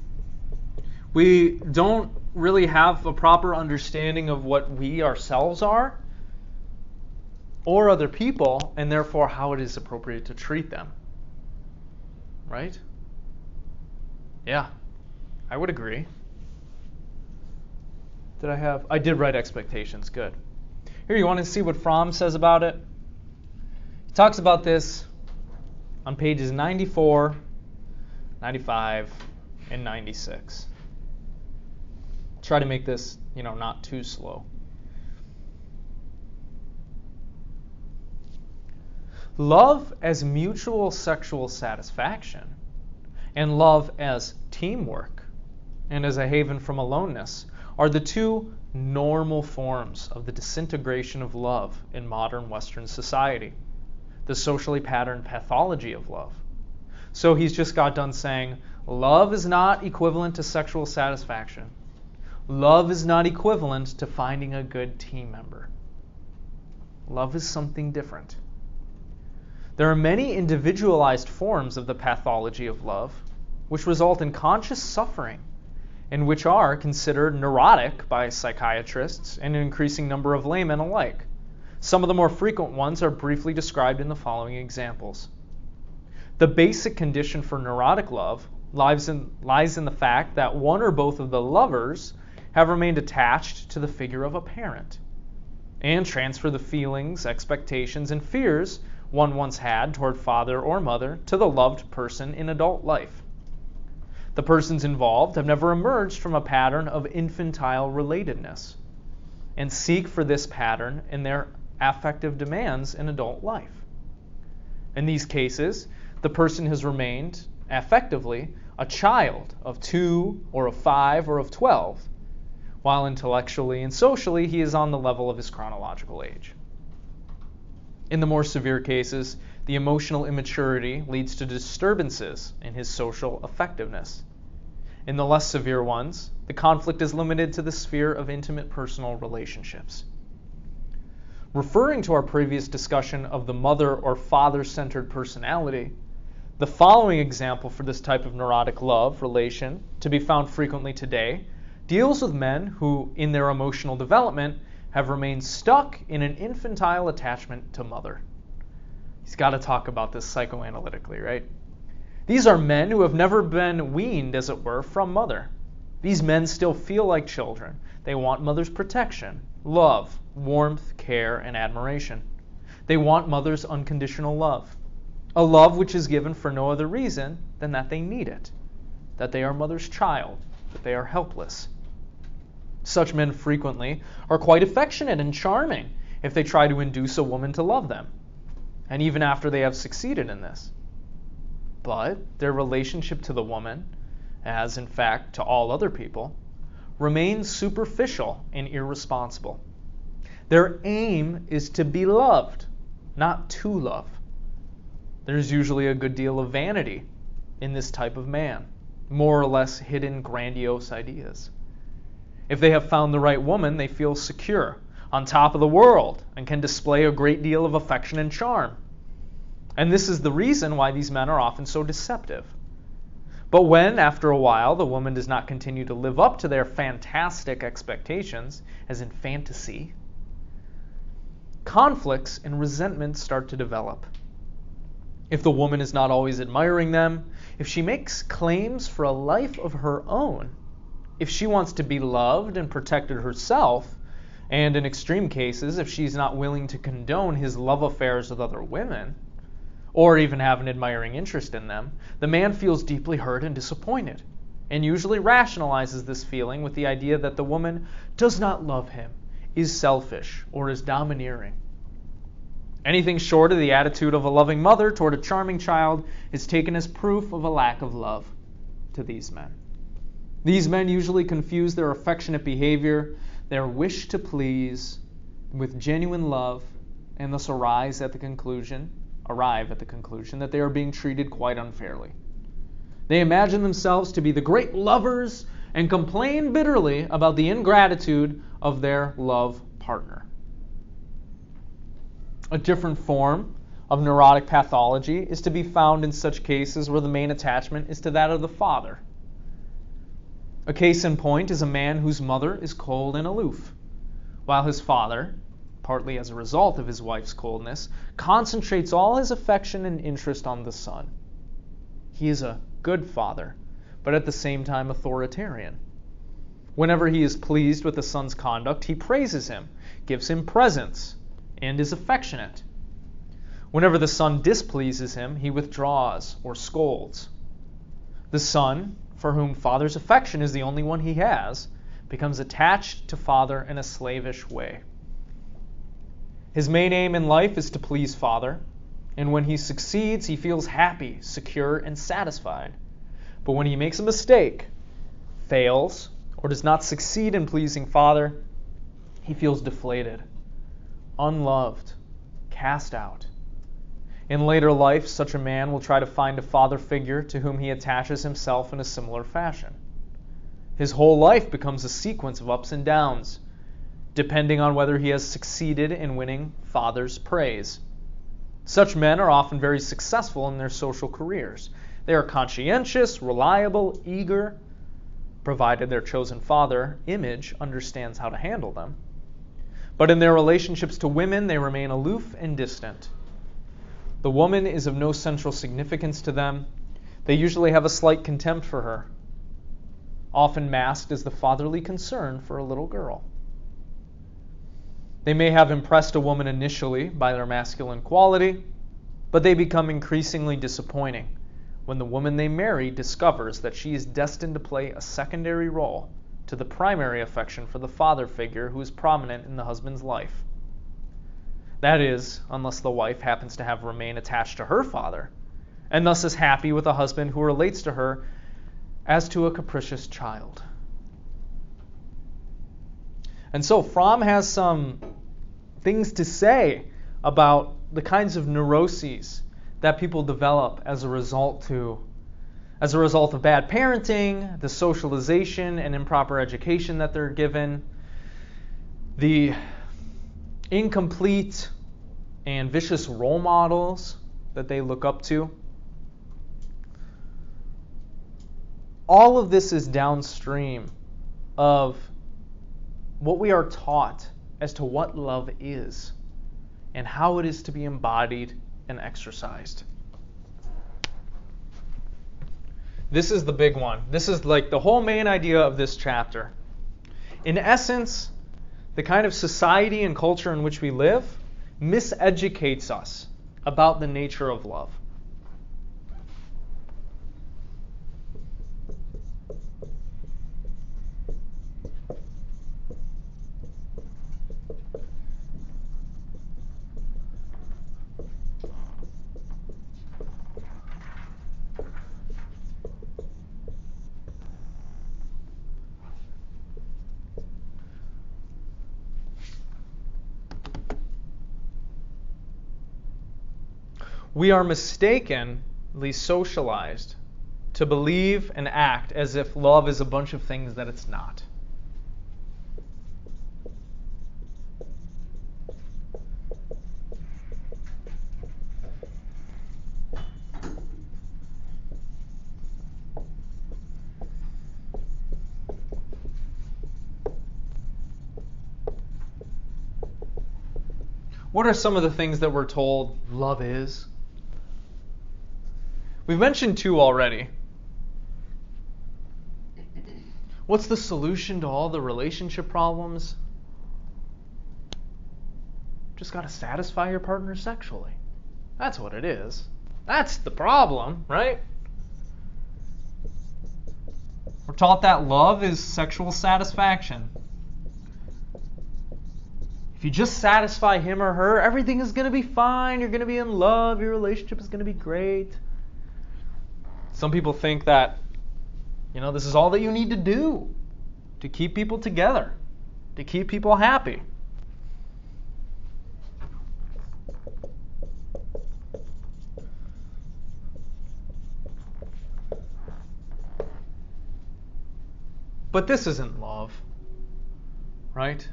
We don't really have a proper understanding of what we ourselves are or other people, and therefore how it is appropriate to treat them. Right? Yeah, I would agree. I did write expectations. Good. Here, you want to see what Fromm says about it? He talks about this on pages 94, 95, and 96. Try to make this, not too slow. Love as mutual sexual satisfaction and love as teamwork and as a haven from aloneness are the two normal forms of the disintegration of love in modern Western society, the socially patterned pathology of love. So he's just got done saying, love is not equivalent to sexual satisfaction. Love is not equivalent to finding a good team member. Love is something different. There are many individualized forms of the pathology of love which result in conscious suffering and which are considered neurotic by psychiatrists and an increasing number of laymen alike. Some of the more frequent ones are briefly described in the following examples. The basic condition for neurotic love lies in the fact that one or both of the lovers have remained attached to the figure of a parent and transfer the feelings, expectations, and fears one once had toward father or mother to the loved person in adult life. The persons involved have never emerged from a pattern of infantile relatedness and seek for this pattern in their affective demands in adult life. In these cases, the person has remained, affectively, a child of 2 or of 5 or of 12, while intellectually and socially he is on the level of his chronological age. In the more severe cases, the emotional immaturity leads to disturbances in his social effectiveness. In the less severe ones, the conflict is limited to the sphere of intimate personal relationships. Referring to our previous discussion of the mother or father-centered personality, the following example for this type of neurotic love relation, to be found frequently today, deals with men who, in their emotional development, have remained stuck in an infantile attachment to mother. He's got to talk about this psychoanalytically, right? These are men who have never been weaned, as it were, from mother. These men still feel like children. They want mother's protection, love, warmth, care, and admiration. They want mother's unconditional love, a love which is given for no other reason than that they need it, that they are mother's child, that they are helpless. Such men frequently are quite affectionate and charming if they try to induce a woman to love them, and even after they have succeeded in this. But their relationship to the woman, as in fact to all other people, remains superficial and irresponsible. Their aim is to be loved, not to love. There's usually a good deal of vanity in this type of man, more or less hidden grandiose ideas. If they have found the right woman, they feel secure, on top of the world, and can display a great deal of affection and charm. And this is the reason why these men are often so deceptive. But when, after a while, the woman does not continue to live up to their fantastic expectations, as in fantasy, conflicts and resentment start to develop. If the woman is not always admiring them, if she makes claims for a life of her own, if she wants to be loved and protected herself, And in extreme cases, if she's not willing to condone his love affairs with other women, or even have an admiring interest in them, the man feels deeply hurt and disappointed, and usually rationalizes this feeling with the idea that the woman does not love him, is selfish, or is domineering. Anything short of the attitude of a loving mother toward a charming child is taken as proof of a lack of love to these men. These men usually confuse their affectionate behavior, their wish to please, with genuine love, and thus arrive at the conclusion that they are being treated quite unfairly. They imagine themselves to be the great lovers and complain bitterly about the ingratitude of their love partner. A different form of neurotic pathology is to be found in such cases where the main attachment is to that of the father. A case in point is a man whose mother is cold and aloof, while his father, partly as a result of his wife's coldness, concentrates all his affection and interest on the son. He is a good father, but at the same time authoritarian. Whenever he is pleased with the son's conduct, he praises him, gives him presents, and is affectionate. Whenever the son displeases him, he withdraws or scolds. The son, for whom father's affection is the only one he has, becomes attached to father in a slavish way. His main aim in life is to please father, and when he succeeds, he feels happy, secure, and satisfied. But when he makes a mistake, fails, or does not succeed in pleasing father, he feels deflated, unloved, cast out. In later life, such a man will try to find a father figure to whom he attaches himself in a similar fashion. His whole life becomes a sequence of ups and downs, depending on whether he has succeeded in winning father's praise. Such men are often very successful in their social careers. They are conscientious, reliable, eager, provided their chosen father image understands how to handle them. But in their relationships to women, they remain aloof and distant. The woman is of no central significance to them. They usually have a slight contempt for her, often masked as the fatherly concern for a little girl. They may have impressed a woman initially by their masculine quality, but they become increasingly disappointing when the woman they marry discovers that she is destined to play a secondary role to the primary affection for the father figure who is prominent in the husband's life. That is, unless the wife happens to have remained attached to her father, and thus is happy with a husband who relates to her as to a capricious child. And so Fromm has some things to say about the kinds of neuroses that people develop as a result of bad parenting, the socialization and improper education that they're given, the incomplete and vicious role models that they look up to. All of this is downstream of what we are taught as to what love is and how it is to be embodied and exercised. This is the big one. This is like the whole main idea of this chapter. In essence, the kind of society and culture in which we live miseducates us about the nature of love. We are mistakenly socialized to believe and act as if love is a bunch of things that it's not. What are some of the things that we're told love is? We've mentioned two already. What's the solution to all the relationship problems? just got to satisfy your partner sexually. That's what it is. That's the problem, right? We're taught that love is sexual satisfaction. If you just satisfy him or her, everything is going to be fine. You're going to be in love. Your relationship is going to be great. Some people think that, this is all that you need to do to keep people together, to keep people happy. But this isn't love, right?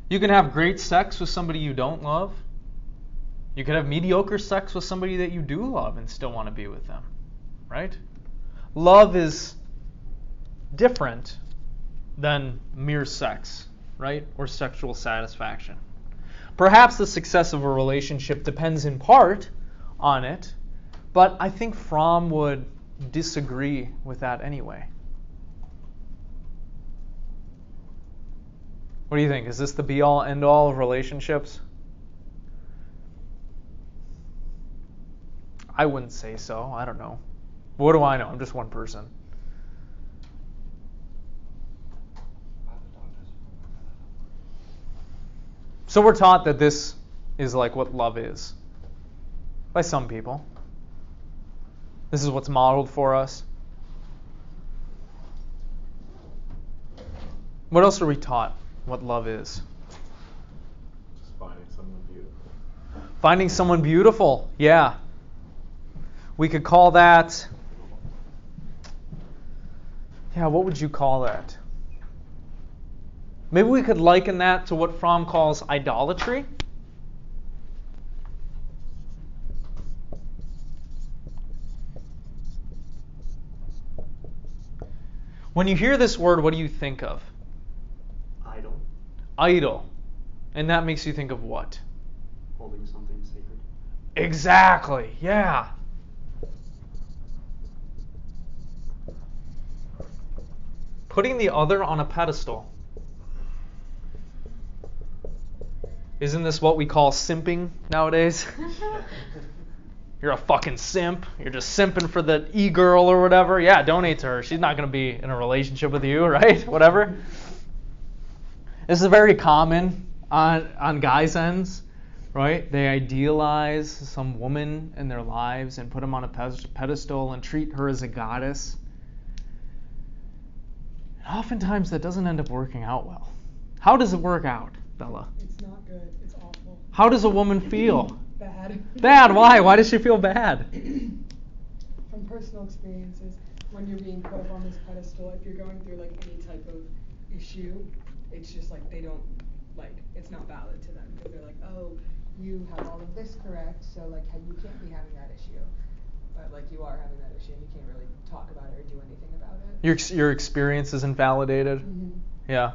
You can have great sex with somebody you don't love. You can have mediocre sex with somebody that you do love and still want to be with them, right? Love is different than mere sex, right? Or sexual satisfaction. Perhaps the success of a relationship depends in part on it, but I think Fromm would disagree with that anyway. What do you think? Is this the be-all, end-all of relationships? I wouldn't say so. I don't know. What do I know? I'm just one person. So we're taught that this is like what love is by some people. This is what's modeled for us. What else are we taught what love is? Just finding someone beautiful. Finding someone beautiful, yeah. We could call that, what would you call that? Maybe we could liken that to what Fromm calls idolatry. When you hear this word, what do you think of? Idol. Idol. And that makes you think of what? Holding something sacred. Exactly, yeah. Putting the other on a pedestal. Isn't this what we call simping nowadays? You're a fucking simp. You're just simping for the e-girl or whatever. Yeah, donate to her. She's not going to be in a relationship with you, right? Whatever. This is very common on guys' ends, right? They idealize some woman in their lives and put them on a pedestal and treat her as a goddess. And oftentimes that doesn't end up working out well. How does it work out, Bella? It's not good. It's awful. How does a woman feel? Bad. Bad? Why? Why does she feel bad? From personal experiences, when you're being put up on this pedestal, if you're going through like any type of issue, it's just like they don't, like, it's not valid to them because they're like, oh, you have all of this correct, so like you can't be having that issue. But like you are having that issue and you can't really talk about it or do anything about it. Your experience is invalidated. Mm-hmm. Yeah.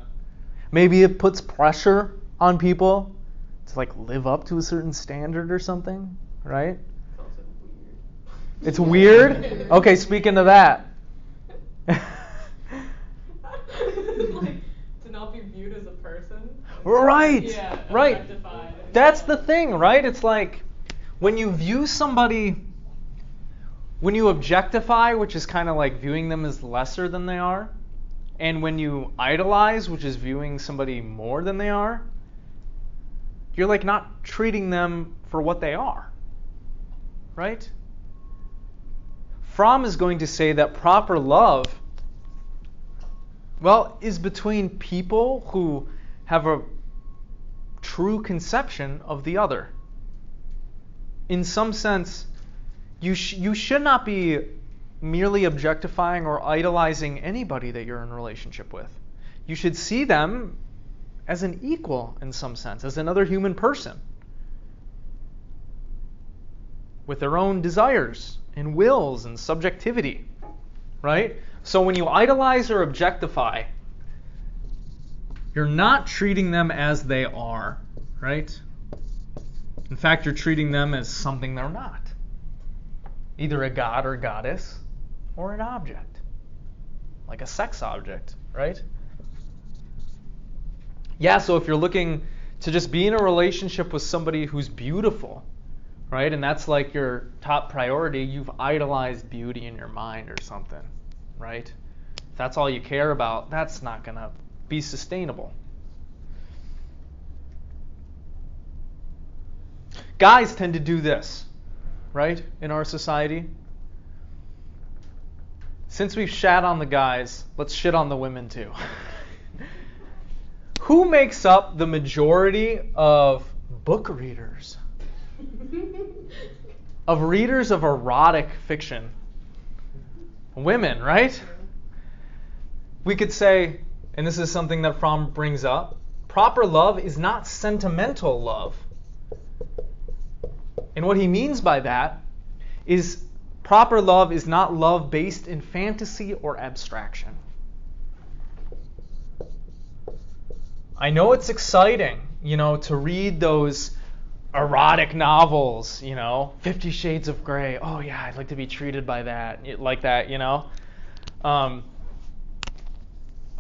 Maybe it puts pressure on people to like live up to a certain standard or something, right? It's weird? Okay, speaking to that. Like, to not be viewed as a person. Right. Yeah, right. objectified. That's the thing, right? It's like when you view somebody, when you objectify, which is kind of like viewing them as lesser than they are, and when you idolize, which is viewing somebody more than they are, you're like not treating them for what they are, right? Fromm is going to say that proper love, is between people who have a true conception of the other. In some sense, you should not be merely objectifying or idolizing anybody that you're in a relationship with. You should see them as an equal in some sense, as another human person with their own desires and wills and subjectivity, right? So when you idolize or objectify, you're not treating them as they are, right? In fact, you're treating them as something they're not. Either a god or goddess, or an object, like a sex object, right? Yeah, so if you're looking to just be in a relationship with somebody who's beautiful, right? And that's like your top priority. You've idolized beauty in your mind or something, right? If that's all you care about, that's not going to be sustainable. Guys tend to do this, right, in our society. Since we've shat on the guys, let's shit on the women too. Who makes up the majority of book readers? Of readers of erotic fiction? Women, right? We could say, and this is something that Fromm brings up, proper love is not sentimental love. And what he means by that is proper love is not love based in fantasy or abstraction. I know it's exciting, to read those erotic novels, 50 Shades of Grey. Oh yeah, I'd like to be treated by that, like that, Oh,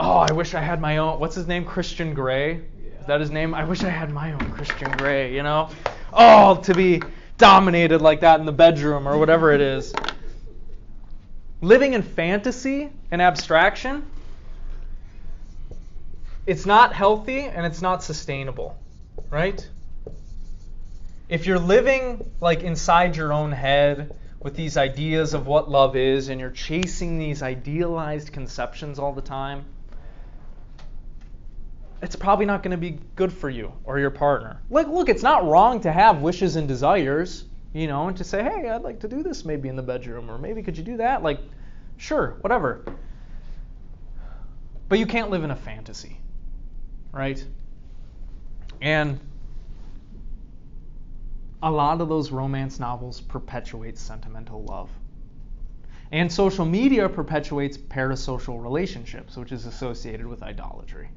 I wish I had my own, what's his name, Christian Grey? Is that his name? I wish I had my own Christian Grey, Oh, to be dominated like that in the bedroom or whatever it is. Living in fantasy and abstraction, it's not healthy and it's not sustainable, right? If you're living like inside your own head with these ideas of what love is and you're chasing these idealized conceptions all the time, it's probably not going to be good for you or your partner. Look, it's not wrong to have wishes and desires, and to say, hey, I'd like to do this maybe in the bedroom, or maybe could you do that? Sure, whatever. But you can't live in a fantasy, right? And a lot of those romance novels perpetuate sentimental love. And social media perpetuates parasocial relationships, which is associated with idolatry.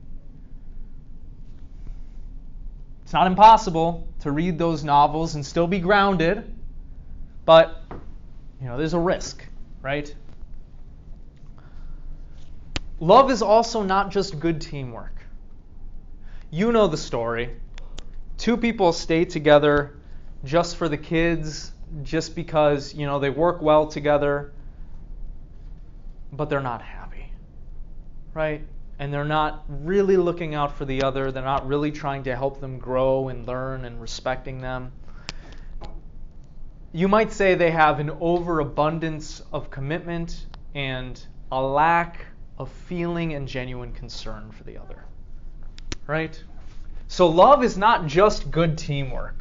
It's not impossible to read those novels and still be grounded, but there's a risk, right? Love is also not just good teamwork. You know the story. Two people stay together just for the kids, just because, they work well together, but they're not happy, right? And they're not really looking out for the other. They're not really trying to help them grow and learn and respecting them. You might say they have an overabundance of commitment and a lack of feeling and genuine concern for the other, right? So love is not just good teamwork.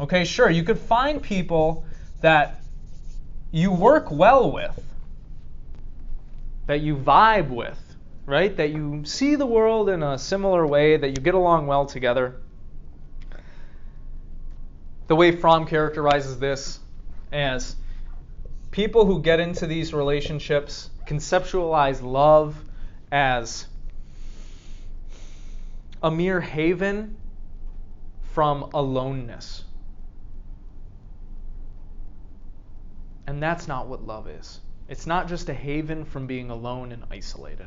Okay, sure, you could find people that you work well with, that you vibe with, right? That you see the world in a similar way, that you get along well together. The way Fromm characterizes this as people who get into these relationships conceptualize love as a mere haven from aloneness. And that's not what love is. It's not just a haven from being alone and isolated.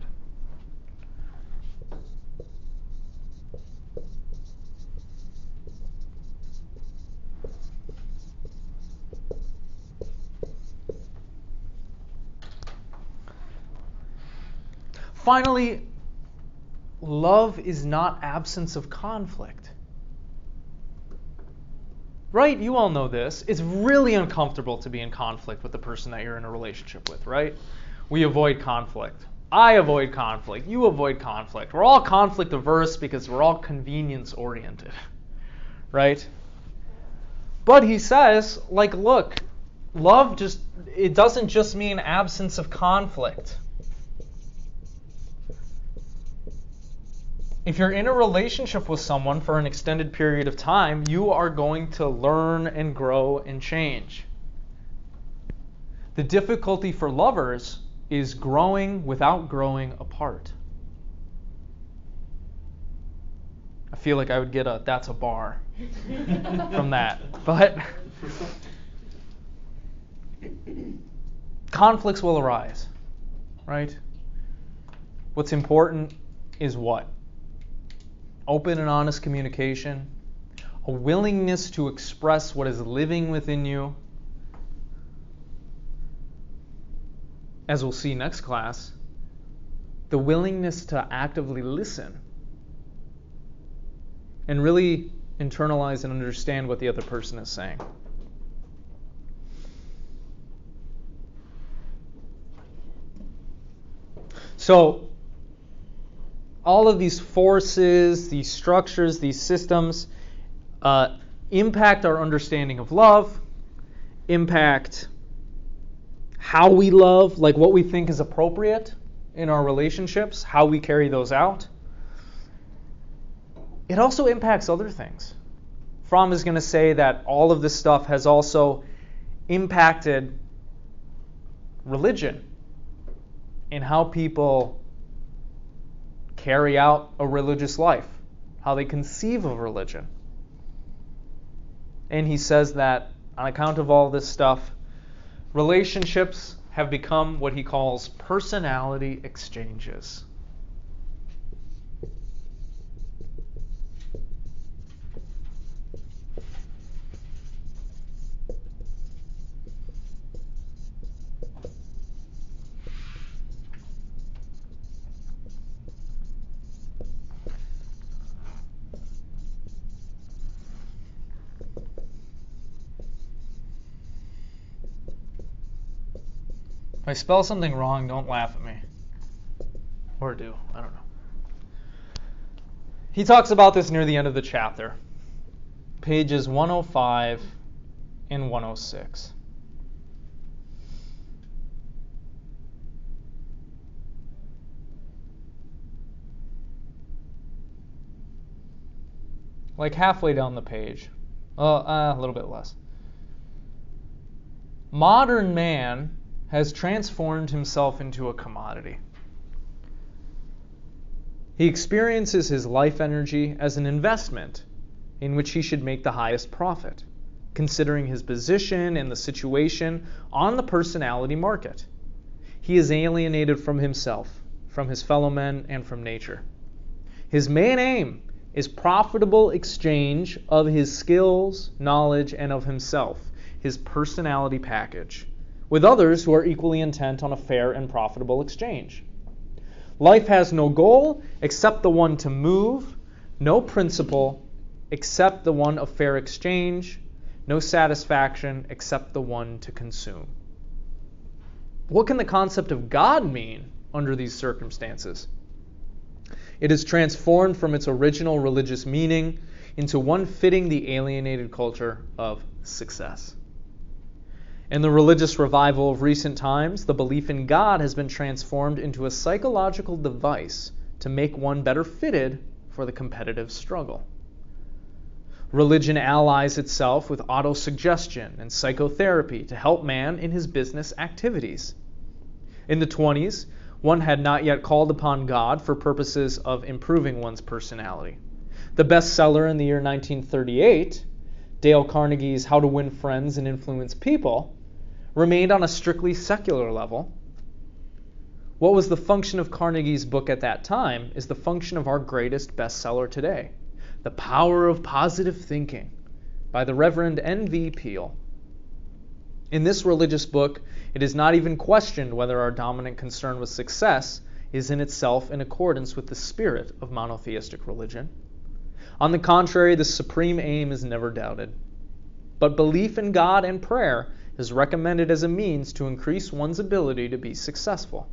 Finally, love is not absence of conflict. Right? You all know this. It's really uncomfortable to be in conflict with the person that you're in a relationship with, right? We avoid conflict. I avoid conflict. You avoid conflict. We're all conflict averse because we're all convenience oriented, right? But he says, look, love it doesn't just mean absence of conflict. If you're in a relationship with someone for an extended period of time, you are going to learn and grow and change. The difficulty for lovers is growing without growing apart. I feel like I would get that's a bar from that. But conflicts will arise, right? What's important is what? open and honest communication, a willingness to express what is living within you. As we'll see next class, the willingness to actively listen and really internalize and understand what the other person is saying. So, all of these forces, these structures, these systems impact our understanding of love, impact how we love, like what we think is appropriate in our relationships, how we carry those out. It also impacts other things. Fromm is going to say that all of this stuff has also impacted religion and how people carry out a religious life, how they conceive of religion. And he says that on account of all this stuff, relationships have become what he calls personality exchanges. If I spell something wrong, don't laugh at me. Or do. I don't know. He talks about this near the end of the chapter. Pages 105 and 106. Like halfway down the page. A little bit less. Modern man has transformed himself into a commodity. He experiences his life energy as an investment in which he should make the highest profit, considering his position and the situation on the personality market. He is alienated from himself, from his fellow men, and from nature. His main aim is profitable exchange of his skills, knowledge, and of himself, his personality package, with others who are equally intent on a fair and profitable exchange. Life has no goal except the one to move, no principle except the one of fair exchange, no satisfaction except the one to consume. What can the concept of God mean under these circumstances? It is transformed from its original religious meaning into one fitting the alienated culture of success. In the religious revival of recent times, the belief in God has been transformed into a psychological device to make one better fitted for the competitive struggle. Religion allies itself with autosuggestion and psychotherapy to help man in his business activities. In the 1920s, one had not yet called upon God for purposes of improving one's personality. The bestseller in the year 1938, Dale Carnegie's How to Win Friends and Influence People, remained on a strictly secular level. What was the function of Carnegie's book at that time is the function of our greatest bestseller today, The Power of Positive Thinking, by the Reverend N.V. Peale. In this religious book, it is not even questioned whether our dominant concern with success is in itself in accordance with the spirit of monotheistic religion. On the contrary, the supreme aim is never doubted. But belief in God and prayer is recommended as a means to increase one's ability to be successful.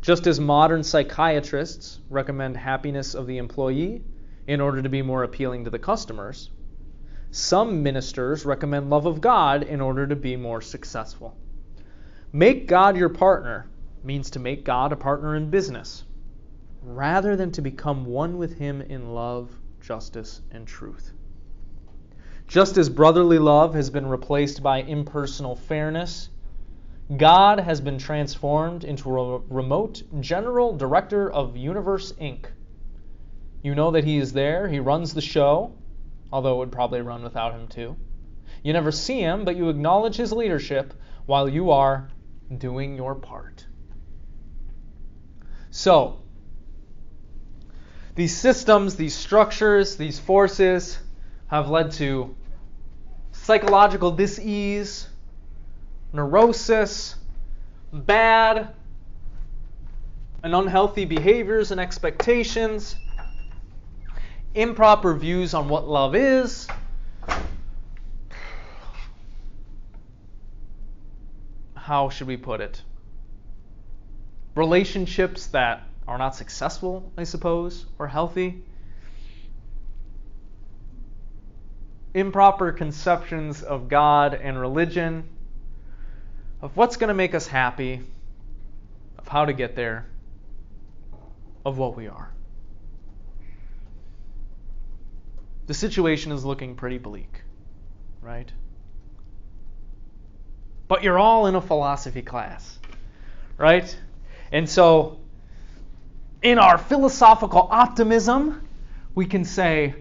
Just as modern psychiatrists recommend happiness of the employee in order to be more appealing to the customers, some ministers recommend love of God in order to be more successful. Make God your partner means to make God a partner in business, rather than to become one with Him in love, justice, and truth. Just as brotherly love has been replaced by impersonal fairness, God has been transformed into a remote general director of Universe Inc. You know that He is there. He runs the show, although it would probably run without Him too. You never see Him, but you acknowledge His leadership while you are doing your part. So, These systems, these structures, these forces have led to psychological dis-ease, neurosis, bad and unhealthy behaviors and expectations, improper views on what love is, how should we put it? Relationships that are not successful, I suppose, or healthy. Improper conceptions of God and religion, of what's going to make us happy, of how to get there, of what we are. The situation is looking pretty bleak, right? But you're all in a philosophy class, right? And so, in our philosophical optimism, we can say,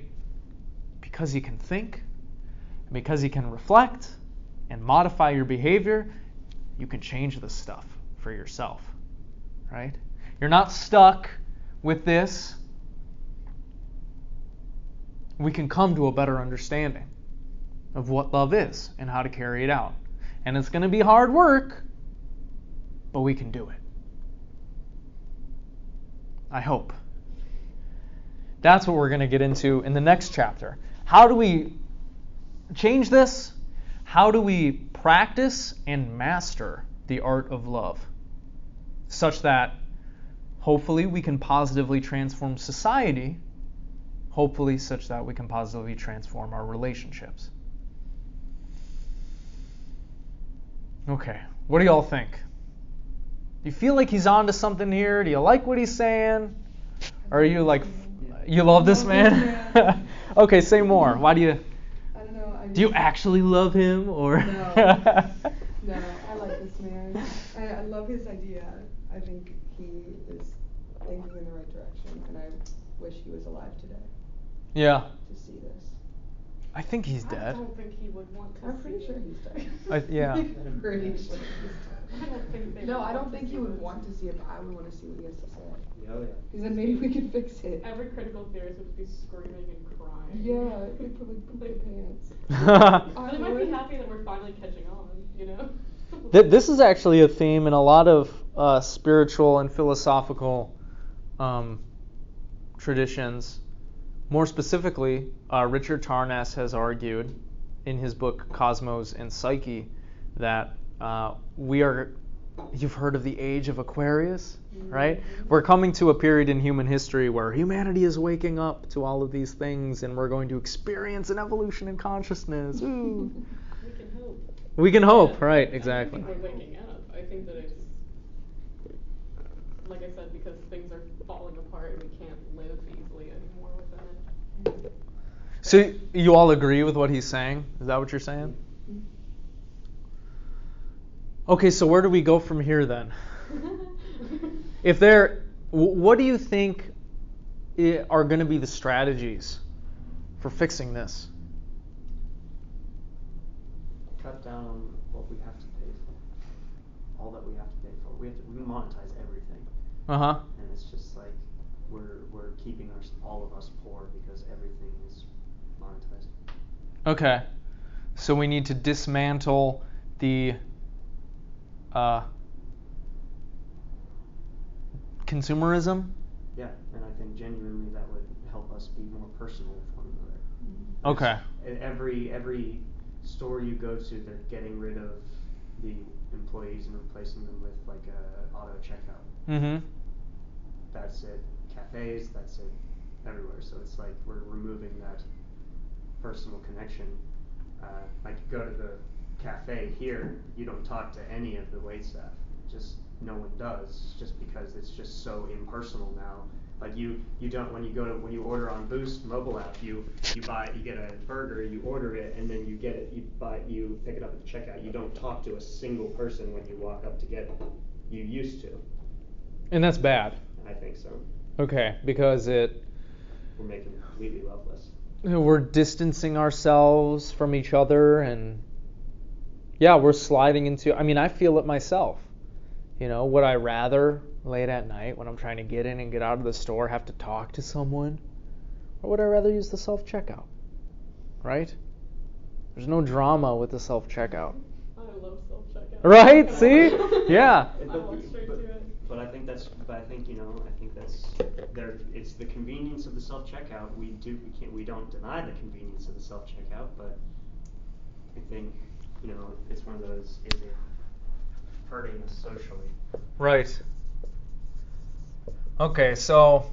because you can think, because you can reflect and modify your behavior, you can change this stuff for yourself, right? You're not stuck with this. We can come to a better understanding of what love is and how to carry it out. And it's going to be hard work, but we can do it. I hope. That's what we're going to get into in the next chapter. How do we change this? How do we practice and master the art of love such that hopefully we can positively transform society, hopefully such that we can positively transform our relationships? Okay, what do y'all think? Do you feel like he's onto something here? Do you like what he's saying? Or are you like, you love this man? Okay, say more. Why do you? I don't know. Do you actually love him, or? No, I like this man. I love his idea. I think he is thinking in the right direction, and I wish he was alive today Yeah. to see this. I think he's I dead. don't think he would want to. I'm pretty sure he's dead. Yeah. I'm pretty sure he's dead. I don't think they No, would I don't want to think see he would this. want to see it, but I would want to see what he has to say. Oh, yeah. Because then maybe we could fix it. Every critical theorist would be screaming and crying. Yeah, they'd probably poop their pants. But they might be happy that we're finally catching on, you know? This is actually a theme in a lot of spiritual and philosophical traditions. More specifically, Richard Tarnas has argued in his book Cosmos and Psyche that we are, you've heard of the age of Aquarius, right? We're coming to a period in human history where humanity is waking up to all of these things, and we're going to experience an evolution in consciousness. Ooh. We can hope. We can hope, Yeah, right, I exactly. don't think we're waking up. I think that it's, like I said, because things are falling apart and we can't live easily anymore within it. So you all agree with what he's saying? Is that what you're saying? Okay, so where do we go from here then? What do you think are going to be the strategies for fixing this? Cut down on what we have to pay for. All that we have to pay for. We monetize everything. Uh-huh. And it's just like we're keeping all of us poor because everything is monetized. Okay. So we need to dismantle the consumerism? Yeah, and I think genuinely that would help us be more personal with one another. Okay. Every store you go to, they're getting rid of the employees and replacing them with like a auto checkout. Mm-hmm. That's it. Cafes, that's it. Everywhere. So it's like we're removing that personal connection. Like you go to the cafe here, you don't talk to any of the wait staff. Just no one does, just because it's just so impersonal now. Like you don't when you order on Boost mobile app, you get a burger, you order it, and then you get it, you pick it up at the checkout. You don't talk to a single person when you walk up to get it. You used to. And that's bad. I think so. Okay, because We're making it completely loveless. we're distancing ourselves from each other, and yeah, we're sliding into, I mean, I feel it myself. Would I rather late at night when I'm trying to get in and get out of the store have to talk to someone? Or would I rather use the self-checkout? Right? There's no drama with the self-checkout. I love self-checkout. Right? See? Yeah. I walk straight to it. But I think that's there. It's the convenience of the self-checkout. We don't deny the convenience of the self-checkout, but I think it's one of those. Is it hurting us socially? Right. Okay, so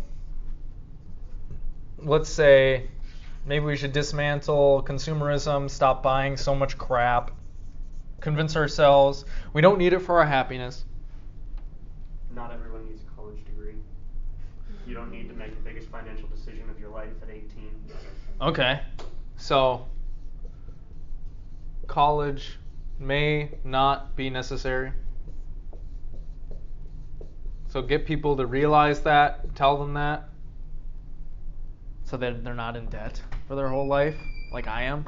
let's say maybe we should dismantle consumerism, stop buying so much crap, convince ourselves we don't need it for our happiness. Not everyone needs a college degree. You don't need to make the biggest financial decision of your life at 18. Okay, so college may not be necessary. So get people to realize that, tell them that, so that they're not in debt for their whole life, like I am.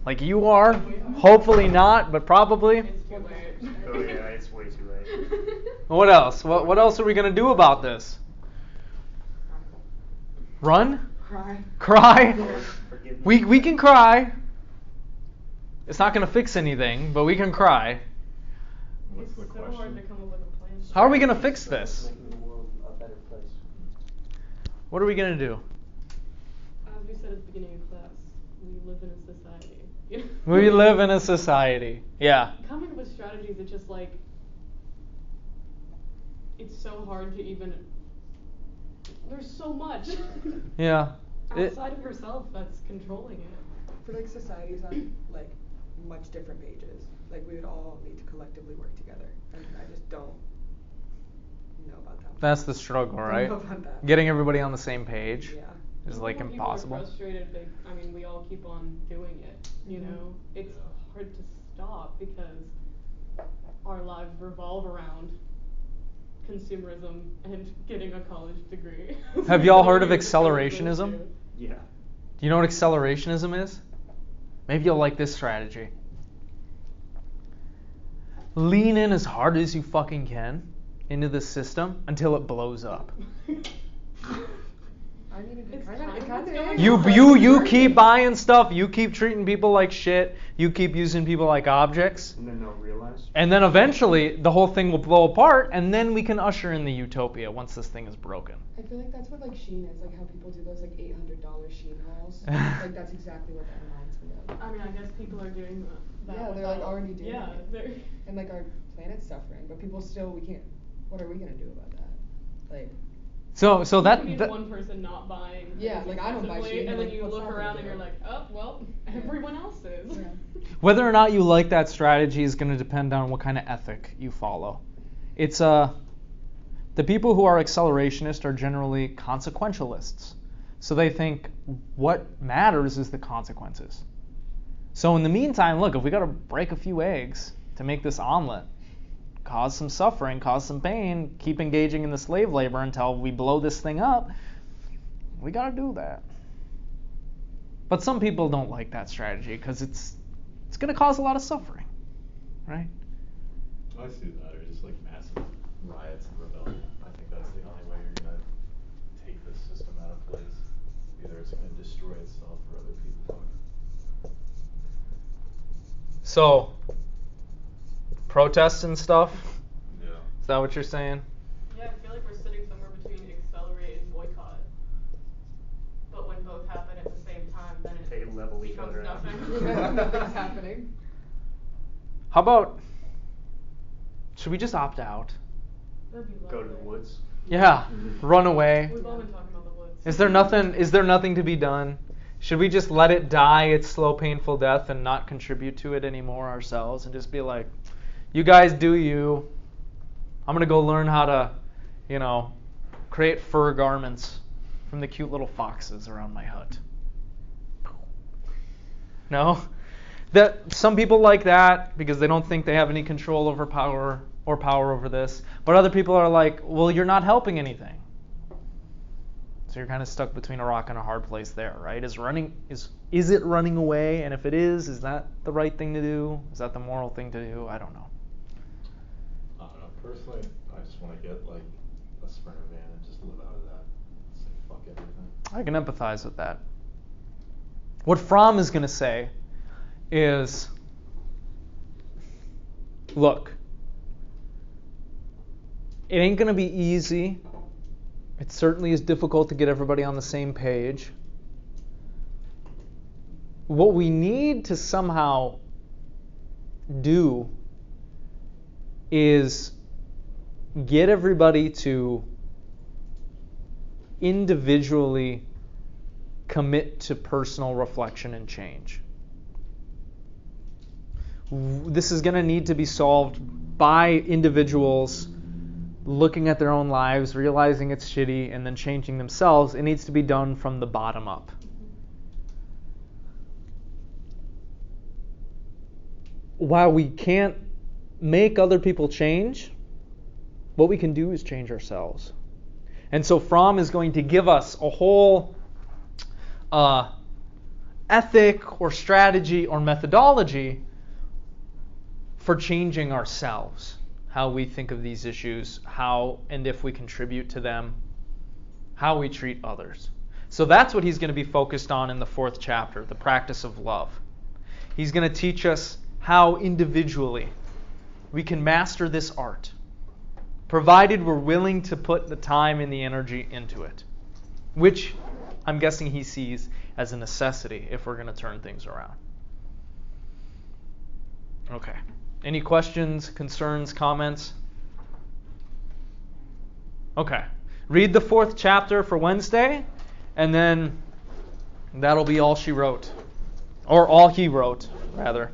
Like you are. Hopefully not, but probably. It's too late. Oh yeah, it's way too late. What else? What else are we going to do about this? Run? Cry? Forgive me. We can cry. It's not going to fix anything, but we can cry. What's It's the so question? hard to come up with a plan. How are we going to fix this? Making the world a better place. What are we going to do? As we said at the beginning of class, we live in a society. We live in a society. Yeah. Coming up with strategies, it's just like, it's so hard to even, there's so much Yeah. outside of yourself that's controlling it. I feel like society's on like much different pages. Like we would all need to collectively work together, and I just don't know about that. That's the struggle, Don't right? know about that. Getting everybody on the same page Yeah. is like When impossible. People are frustrated. We all keep on doing it. It's hard to stop because our lives revolve around consumerism and getting a college degree. Have y'all heard of Those accelerationism? two. Yeah. Do you know what accelerationism is? Maybe you'll like this strategy. Lean in as hard as you fucking can into the system until it blows up. I mean, it It's kind of kind of is. going You keep buying stuff, you keep treating people like shit, you keep using people like objects, And then they'll realize. and then eventually the whole thing will blow apart, and then we can usher in the utopia once this thing is broken. I feel like that's what like Shein is, like how people do those like $800 Shein hauls. Like that's exactly what that reminds me of. I mean, I guess people are doing that. Yeah, they're like without- already doing yeah, it. they're- And like our planet's suffering, but people still, we can't. What are we gonna do about that? Like. So You that, can be that one person not buying. Yeah, things like, I don't buy excessively, Shein, and then like, you what's look that around gonna and you're do? like, oh well, everyone else is. Yeah. whether or not you like that strategy is going to depend on what kind of ethic you follow. It's the people who are accelerationists are generally consequentialists. So they think what matters is the consequences. So in the meantime, look, if we got to break a few eggs to make this omelet, cause some suffering, cause some pain, keep engaging in the slave labor until we blow this thing up, we got to do that. But some people don't like that strategy because it's going to cause a lot of suffering, right? I see that, or just like massive riots and rebellion. I think that's the only way you're gonna take this system out of place. Either it's gonna destroy itself or other people are. So, protests and stuff, Yeah. is that what you're saying? Yeah, I feel like we're sitting somewhere between accelerate and boycott. But when both happen at the same time, then it They level each becomes other out. nothing. Nothing's happening. How about, should we just opt out? That'd be Go to the lovely. woods. Yeah, run away. We've all been talking about the woods. Is there nothing to be done? Should we just let it die its slow, painful death and not contribute to it anymore ourselves and just be like, you guys do you. I'm going to go learn how to, create fur garments from the cute little foxes around my hut. No? That some people like that because they don't think they have any control over power over this. But other people are like, well, you're not helping anything. So you're kind of stuck between a rock and a hard place there, right? Is it running away? And if it is that the right thing to do? Is that the moral thing to do? I don't know. Personally, I just want to get like a Sprinter van and just live out of that. It's like fuck everything. I can empathize with that. What Fromm is going to say is, look, it ain't going to be easy. It certainly is difficult to get everybody on the same page. What we need to somehow do is get everybody to individually commit to personal reflection and change. This is going to need to be solved by individuals looking at their own lives, realizing it's shitty, and then changing themselves. It needs to be done from the bottom up. While we can't make other people change, what we can do is change ourselves. And so Fromm is going to give us a whole ethic or strategy or methodology for changing ourselves, how we think of these issues, how and if we contribute to them, how we treat others. So that's what he's going to be focused on in the 4th chapter, the practice of love. He's going to teach us how individually we can master this art, provided we're willing to put the time and the energy into it, which I'm guessing he sees as a necessity if we're going to turn things around. Okay. Any questions, concerns, comments? Okay. Read the 4th chapter for Wednesday, and then that'll be all she wrote. Or all he wrote, rather.